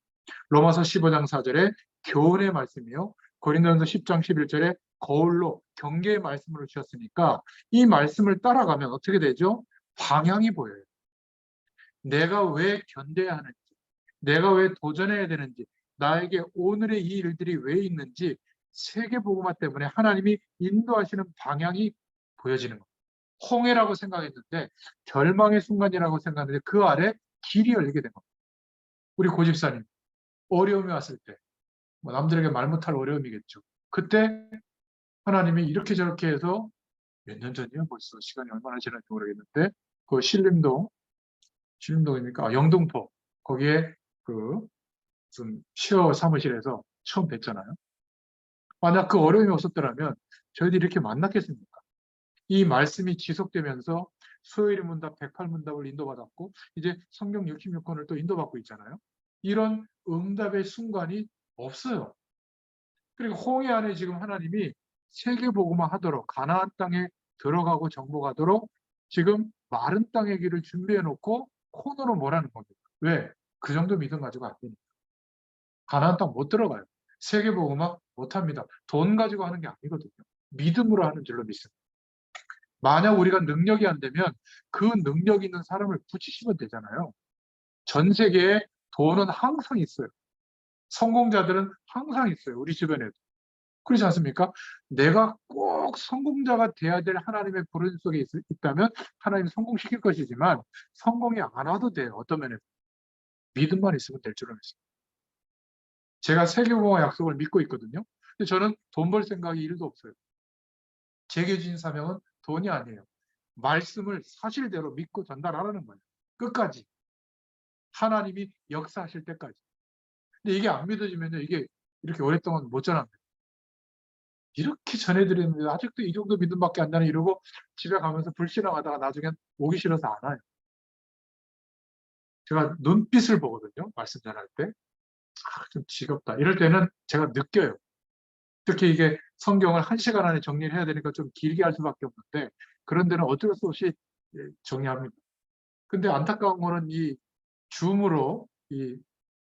로마서 15장 4절에 교훈의 말씀이요 고린도전서 10장 11절에 거울로 경계의 말씀으로 주셨으니까 이 말씀을 따라가면 어떻게 되죠? 방향이 보여요. 내가 왜 견뎌야 하는지 내가 왜 도전해야 되는지, 나에게 오늘의 이 일들이 왜 있는지 세계복음화 때문에 하나님이 인도하시는 방향이 보여지는 겁니다. 홍해라고 생각했는데 절망의 순간이라고 생각했는데 그 아래 길이 열리게 된 겁니다. 우리 고집사님 어려움이 왔을 때, 뭐 남들에게 말 못할 어려움이겠죠. 그때 하나님이 이렇게 저렇게 해서 몇 년 전이요 벌써 시간이 얼마나 지났는지 모르겠는데 그 신림동입니까? 영등포 거기에 그 무슨 시어 사무실에서 처음 뵀잖아요. 만약 그 어려움이 없었더라면 저희들이 이렇게 만났겠습니까? 이 말씀이 지속되면서 수요일 문답 108문답을 인도받았고 이제 성경 66권을 또 인도받고 있잖아요. 이런 응답의 순간이 없어요. 그리고 홍해 안에 지금 하나님이 세계복음화 하도록 가나안 땅에 들어가고 정복하도록 지금 마른 땅의 길을 준비해 놓고 콘으로 몰아는 겁니다. 왜? 그 정도 믿음 가지고 안 되니까. 가나안 땅 못 들어가요. 세계복음화 못 합니다. 돈 가지고 하는 게 아니거든요. 믿음으로 하는 줄로 믿습니다. 만약 우리가 능력이 안 되면 그 능력 있는 사람을 붙이시면 되잖아요. 전 세계에 돈은 항상 있어요. 성공자들은 항상 있어요. 우리 주변에도. 그렇지 않습니까? 내가 꼭 성공자가 돼야 될 하나님의 부르심 속에 있다면 하나님 성공시킬 것이지만 성공이 안 와도 돼요. 어떤 면에서. 믿음만 있으면 될 줄로 믿습니다. 제가 세계보험 약속을 믿고 있거든요. 근데 저는 돈 벌 생각이 1도 없어요. 제게 주신 사명은 돈이 아니에요. 말씀을 사실대로 믿고 전달하라는 거예요. 끝까지. 하나님이 역사하실 때까지. 근데 이게 안 믿어지면 이게 이렇게 오랫동안 못 전합니다. 이렇게 전해드리는데 아직도 이 정도 믿음밖에 안 나네 이러고 집에 가면서 불신앙하다가 나중엔 오기 싫어서 안 와요. 제가 눈빛을 보거든요. 말씀 전할 때. 좀 지겹다. 이럴 때는 제가 느껴요. 특히 이게 성경을 1시간 안에 정리를 해야 되니까 좀 길게 할 수밖에 없는데 그런 데는 어쩔 수 없이 정리합니다. 근데 안타까운 거는 이 줌으로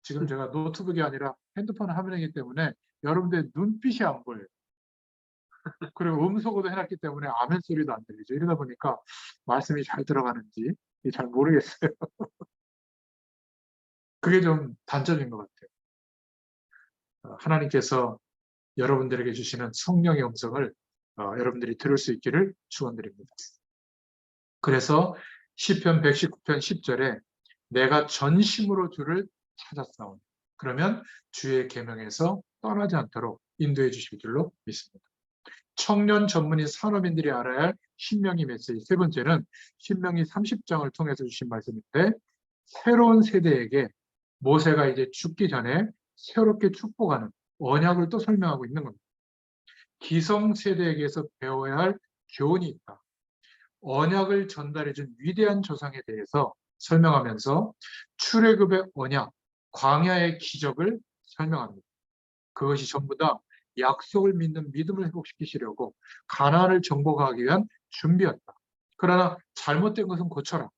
지금 제가 노트북이 아니라 핸드폰 화면이기 때문에 여러분들 눈빛이 안 보여요. 그리고 음소거도 해놨기 때문에 아멘 소리도 안 들리죠. 이러다 보니까 말씀이 잘 들어가는지 잘 모르겠어요. 그게 좀 단점인 것 같아요. 하나님께서 여러분들에게 주시는 성령의 음성을 여러분들이 들을 수 있기를 축원드립니다. 그래서 시편 119편 10절에 내가 전심으로 주를 찾았사오니 그러면 주의 계명에서 떠나지 않도록 인도해 주실 줄로 믿습니다. 청년 전문인 산업인들이 알아야 할 신명기 메시지 세 번째는 신명기 30장을 통해서 주신 말씀인데 새로운 세대에게 모세가 이제 죽기 전에 새롭게 축복하는 언약을 또 설명하고 있는 겁니다. 기성 세대에게서 배워야 할 교훈이 있다. 언약을 전달해준 위대한 조상에 대해서 설명하면서 출애굽의 언약, 광야의 기적을 설명합니다. 그것이 전부 다 약속을 믿는 믿음을 회복시키시려고 가나안을 정복하기 위한 준비였다. 그러나 잘못된 것은 고쳐라.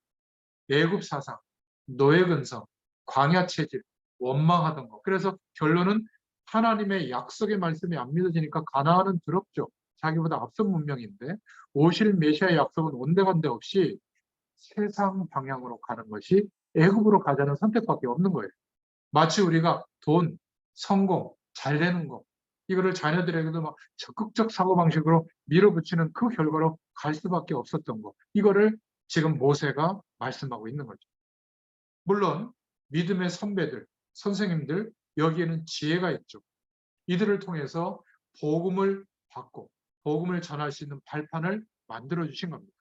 애굽 사상, 노예 근성, 광야 체질, 원망하던 것. 그래서 결론은 하나님의 약속의 말씀이 안 믿어지니까 가나안은 더럽죠. 자기보다 앞선 문명인데 오실 메시아의 약속은 온데간데 없이 세상 방향으로 가는 것이 애굽으로 가자는 선택밖에 없는 거예요. 마치 우리가 돈, 성공, 잘 되는 거 이거를 자녀들에게도 막 적극적 사고방식으로 밀어붙이는 그 결과로 갈 수밖에 없었던 거 이거를 지금 모세가 말씀하고 있는 거죠. 물론 믿음의 선배들, 선생님들 여기에는 지혜가 있죠. 이들을 통해서 복음을 받고 복음을 전할 수 있는 발판을 만들어 주신 겁니다.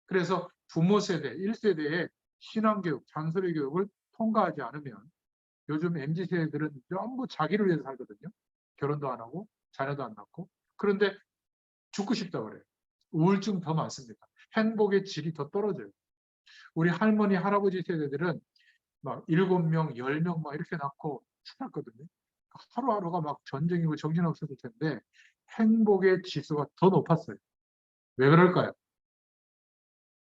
그래서 부모 세대, 1세대의 신앙교육, 잔소리 교육을 통과하지 않으면 요즘 MZ세대들은 전부 자기를 위해서 살거든요. 결혼도 안 하고 자녀도 안 낳고. 그런데 죽고 싶다 그래요. 우울증 더 많습니다. 행복의 질이 더 떨어져요. 우리 할머니, 할아버지 세대들은 막 7명, 10명 막 이렇게 낳고 살았거든요. 하루하루가 막 전쟁이고 정신없었을 텐데 행복의 지수가 더 높았어요. 왜 그럴까요?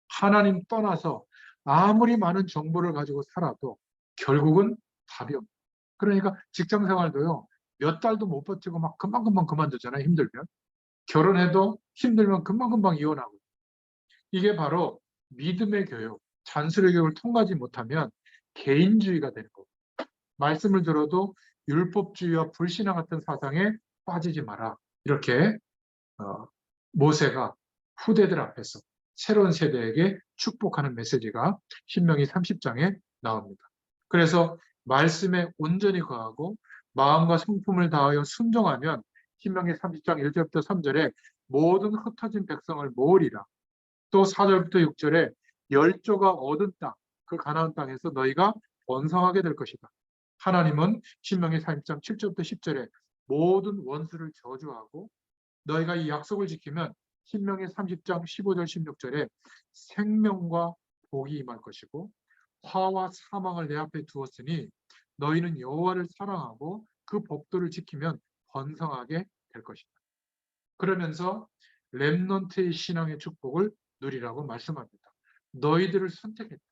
하나님 떠나서 아무리 많은 정보를 가지고 살아도 결국은 답이 없어요. 그러니까 직장 생활도요. 몇 달도 못 버티고 막 금방금방 그만두잖아요. 힘들면. 결혼해도 힘들면 금방금방 이혼하고. 이게 바로 믿음의 교육, 잔술의 교육을 통과하지 못하면 개인주의가 되는 거예요. 말씀을 들어도 율법주의와 불신앙 같은 사상에 빠지지 마라. 이렇게 모세가 후대들 앞에서 새로운 세대에게 축복하는 메시지가 신명기 30장에 나옵니다. 그래서 말씀에 온전히 거하고 마음과 성품을 다하여 순종하면 신명기 30장 1절부터 3절에 모든 흩어진 백성을 모으리라. 또 4절부터 6절에 열조가 얻은 땅, 그 가나안 땅에서 너희가 번성하게 될 것이다. 하나님은 신명기 30장 7절부터 10절에 모든 원수를 저주하고 너희가 이 약속을 지키면 신명기 30장 15절 16절에 생명과 복이 임할 것이고 화와 사망을 내 앞에 두었으니 너희는 여호와를 사랑하고 그 법도를 지키면 번성하게 될 것이다. 그러면서 렘넌트의 신앙의 축복을 누리라고 말씀합니다. 너희들을 선택했다.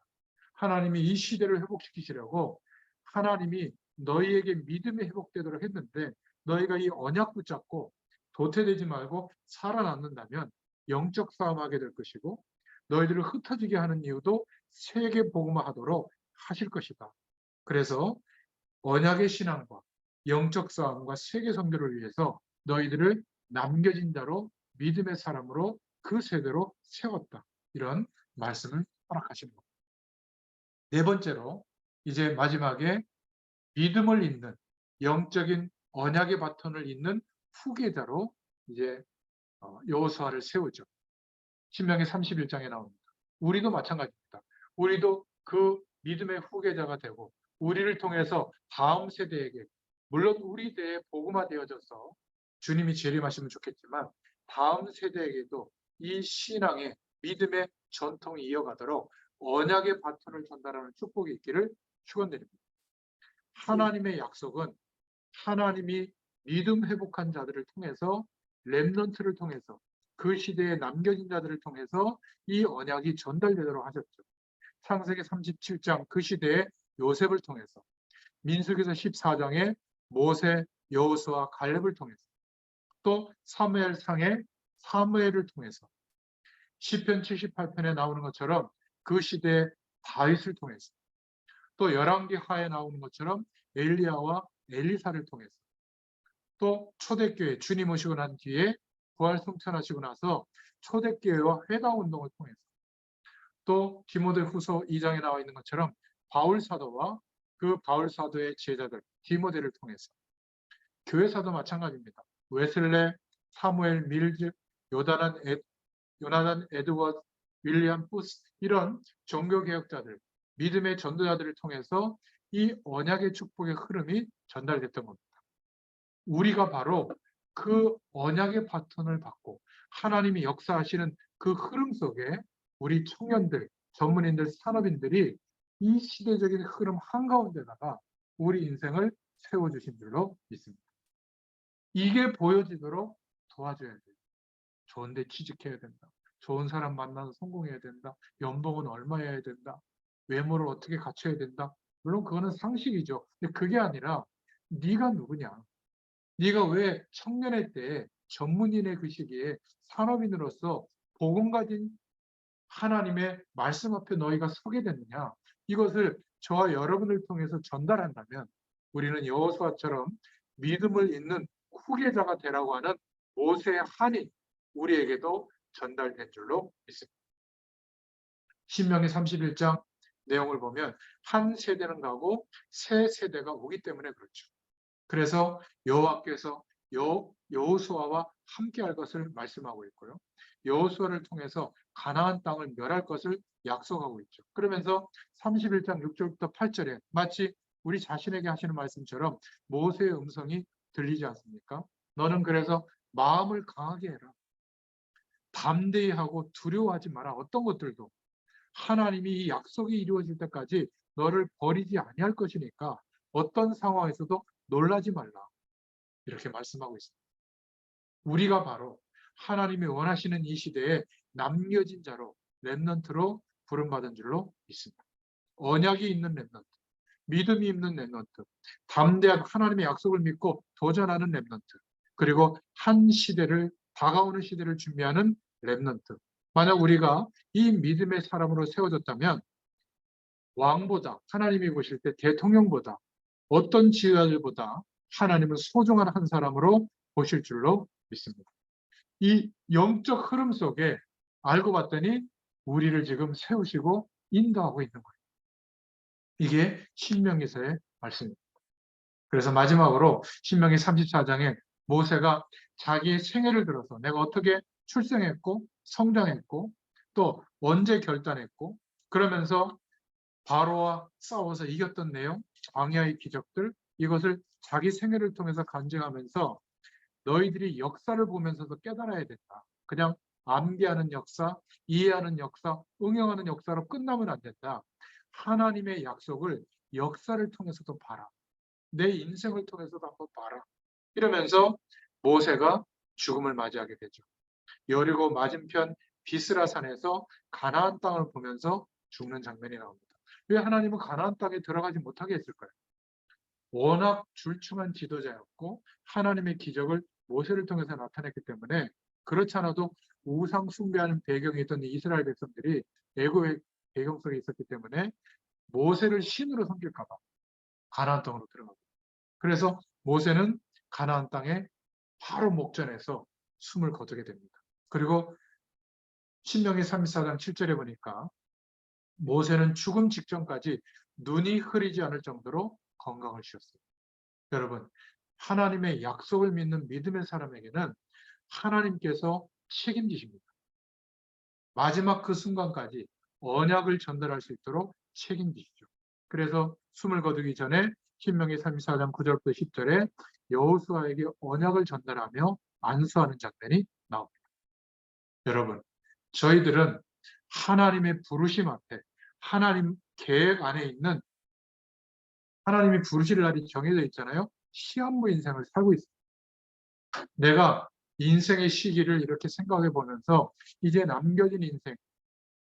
하나님이 이 시대를 회복시키시려고 하나님이 너희에게 믿음이 회복되도록 했는데 너희가 이 언약 붙잡고 도태되지 말고 살아남는다면 영적 싸움하게 될 것이고 너희들을 흩어지게 하는 이유도 세계 복음화하도록 하실 것이다. 그래서 언약의 신앙과 영적 싸움과 세계 선교를 위해서 너희들을 남겨진 자로 믿음의 사람으로 그 세대로 세웠다. 이런 말씀을 허락하신 겁니다. 네 번째로 이제 마지막에 믿음을 잇는 영적인 언약의 바톤을 잇는 후계자로 이제 여호수아를 세우죠. 신명기 31장에 나옵니다. 우리도 마찬가지입니다. 우리도 그 믿음의 후계자가 되고 우리를 통해서 다음 세대에게 물론 우리 대에 복음화되어져서 주님이 재림하시면 좋겠지만 다음 세대에게도 이 신앙의 믿음의 전통이 이어가도록 언약의 바톤을 전달하는 축복이 있기를 축원드립니다. 하나님의 약속은 하나님이 믿음 회복한 자들을 통해서 렘넌트를 통해서 그 시대에 남겨진 자들을 통해서 이 언약이 전달되도록 하셨죠. 창세기 37장 그 시대의 요셉을 통해서 민수기서 14장의 모세, 여호수아, 갈렙을 통해서 또 사무엘상의 사무엘을 통해서 시편 78편에 나오는 것처럼 그 시대의 다윗을 통해서 또 열왕기 하에 나오는 것처럼 엘리야와 엘리사를 통해서 또 초대교회 주님 오시고 난 뒤에 부활 승천하시고 나서 초대교회와 회당운동을 통해서 또 디모데후서 2장에 나와 있는 것처럼 바울사도와 그 바울사도의 제자들 디모데를 통해서 교회사도 마찬가지입니다. 웨슬레, 사무엘 밀즈, 요나단 에드워드, 윌리엄 부스 이런 종교개혁자들, 믿음의 전도자들을 통해서 이 언약의 축복의 흐름이 전달됐던 겁니다. 우리가 바로 그 언약의 바톤을 받고 하나님이 역사하시는 그 흐름 속에 우리 청년들, 전문인들, 산업인들이 이 시대적인 흐름 한가운데다가 우리 인생을 세워주신 줄로 믿습니다. 이게 보여지도록 도와줘야 돼요. 좋은 데 취직해야 된다. 좋은 사람 만나서 성공해야 된다. 연봉은 얼마여야 된다. 외모를 어떻게 갖춰야 된다. 물론 그거는 상식이죠. 근데 그게 아니라 네가 누구냐. 네가 왜 청년의 때 전문인의 그 시기에 산업인으로서 복음 가진 하나님의 말씀 앞에 너희가 서게 됐느냐. 이것을 저와 여러분을 통해서 전달한다면 우리는 여호수아처럼 믿음을 잇는 후계자가 되라고 하는 모세의 한이 우리에게도 전달된 줄로 믿습니다. 신명기 31장 내용을 보면 한 세대는 가고 새 세대가 오기 때문에 그렇죠. 그래서 여호와께서 여호수아와 함께할 것을 말씀하고 있고요. 여호수아를 통해서 가나안 땅을 멸할 것을 약속하고 있죠. 그러면서 31장 6절부터 8절에 마치 우리 자신에게 하시는 말씀처럼 모세의 음성이 들리지 않습니까? 너는 그래서 마음을 강하게 해라. 담대히 하고 두려워하지 마라. 어떤 것들도 하나님이 이 약속이 이루어질 때까지 너를 버리지 아니할 것이니까 어떤 상황에서도 놀라지 말라. 이렇게 말씀하고 있습니다. 우리가 바로 하나님이 원하시는 이 시대에 남겨진 자로 렘넌트로 부름받은 줄로 믿습니다. 언약이 있는 렘넌트, 믿음이 있는 렘넌트, 담대한 하나님의 약속을 믿고 도전하는 렘넌트, 그리고 한 시대를 다가오는 시대를 준비하는 렘넌트. 만약 우리가 이 믿음의 사람으로 세워졌다면 왕보다 하나님이 보실 때 대통령보다 어떤 지휘자들보다 하나님은 소중한 한 사람으로 보실 줄로 믿습니다. 이 영적 흐름 속에 알고 봤더니 우리를 지금 세우시고 인도하고 있는 거예요. 이게 신명기서의 말씀입니다. 그래서 마지막으로 신명기 34장에 모세가 자기의 생애를 들어서 내가 어떻게 출생했고 성장했고 또 언제 결단했고 그러면서 바로와 싸워서 이겼던 내용, 광야의 기적들 이것을 자기 생애를 통해서 간증하면서 너희들이 역사를 보면서도 깨달아야 된다. 그냥 암기하는 역사, 이해하는 역사, 응용하는 역사로 끝나면 안 된다. 하나님의 약속을 역사를 통해서도 봐라. 내 인생을 통해서도 한번 봐라. 이러면서 모세가 죽음을 맞이하게 되죠. 여리고 맞은편 비스라 산에서 가나안 땅을 보면서 죽는 장면이 나옵니다. 왜 하나님은 가나안 땅에 들어가지 못하게 했을까요? 워낙 출중한 지도자였고 하나님의 기적을 모세를 통해서 나타냈기 때문에, 그렇지 않아도 우상 숭배하는 배경이 있던 이스라엘 백성들이 애고의 배경 속에 있었기 때문에 모세를 신으로 섬길까 봐 가나안 땅으로 들어가고, 그래서 모세는 가나안 땅에 바로 목전에서 숨을 거두게 됩니다. 그리고 신명기 34장 7절에 보니까 모세는 죽음 직전까지 눈이 흐리지 않을 정도로 건강을 쉬었어요. 여러분, 하나님의 약속을 믿는 믿음의 사람에게는 하나님께서 책임지십니다. 마지막 그 순간까지 언약을 전달할 수 있도록 책임지시죠. 그래서 숨을 거두기 전에 신명기 34장 9절부터 10절에 여호수아에게 언약을 전달하며 안수하는 장면이 나옵니다. 여러분, 저희들은 하나님의 부르심 앞에, 하나님 계획 안에 있는, 하나님이 부르실 날이 정해져 있잖아요. 시한부 인생을 살고 있습니다. 내가 인생의 시기를 이렇게 생각해 보면서 이제 남겨진 인생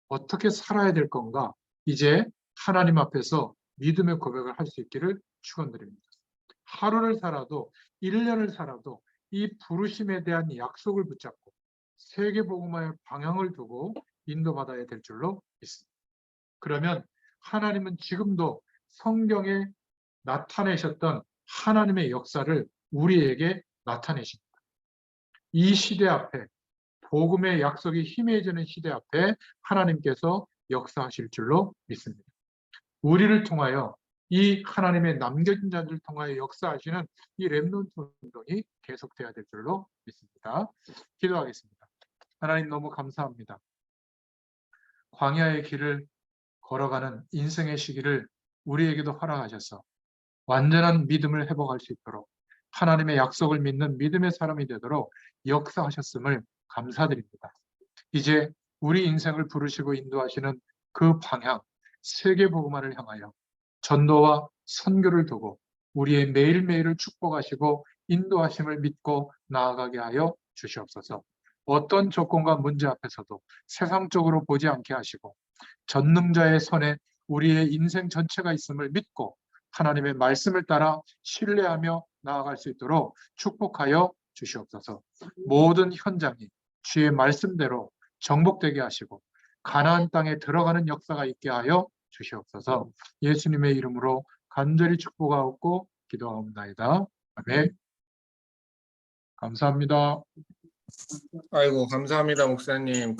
어떻게 살아야 될 건가, 이제 하나님 앞에서 믿음의 고백을 할 수 있기를 축원드립니다. 하루를 살아도 1년을 살아도 이 부르심에 대한 약속을 붙잡고 세계복음화의 방향을 두고 인도받아야 될 줄로 믿습니다. 그러면 하나님은 지금도 성경에 나타내셨던 하나님의 역사를 우리에게 나타내십니다. 이 시대 앞에, 복음의 약속이 희미해지는 시대 앞에 하나님께서 역사하실 줄로 믿습니다. 우리를 통하여, 이 하나님의 남겨진 자들을 통하여 역사하시는 이 렘넌트 운동이 계속돼야 될 줄로 믿습니다. 기도하겠습니다. 하나님, 너무 감사합니다. 광야의 길을 걸어가는 인생의 시기를 우리에게도 허락하셔서 완전한 믿음을 회복할 수 있도록, 하나님의 약속을 믿는 믿음의 사람이 되도록 역사하셨음을 감사드립니다. 이제 우리 인생을 부르시고 인도하시는 그 방향, 세계복음화를 향하여 전도와 선교를 두고 우리의 매일매일을 축복하시고 인도하심을 믿고 나아가게 하여 주시옵소서. 어떤 조건과 문제 앞에서도 세상적으로 보지 않게 하시고 전능자의 손에 우리의 인생 전체가 있음을 믿고 하나님의 말씀을 따라 신뢰하며 나아갈 수 있도록 축복하여 주시옵소서. 모든 현장이 주의 말씀대로 정복되게 하시고 가나안 땅에 들어가는 역사가 있게 하여 주시옵소서. 예수님의 이름으로 간절히 축복하옵고 기도하옵나이다. 아멘. 감사합니다. 아이고, 감사합니다, 목사님.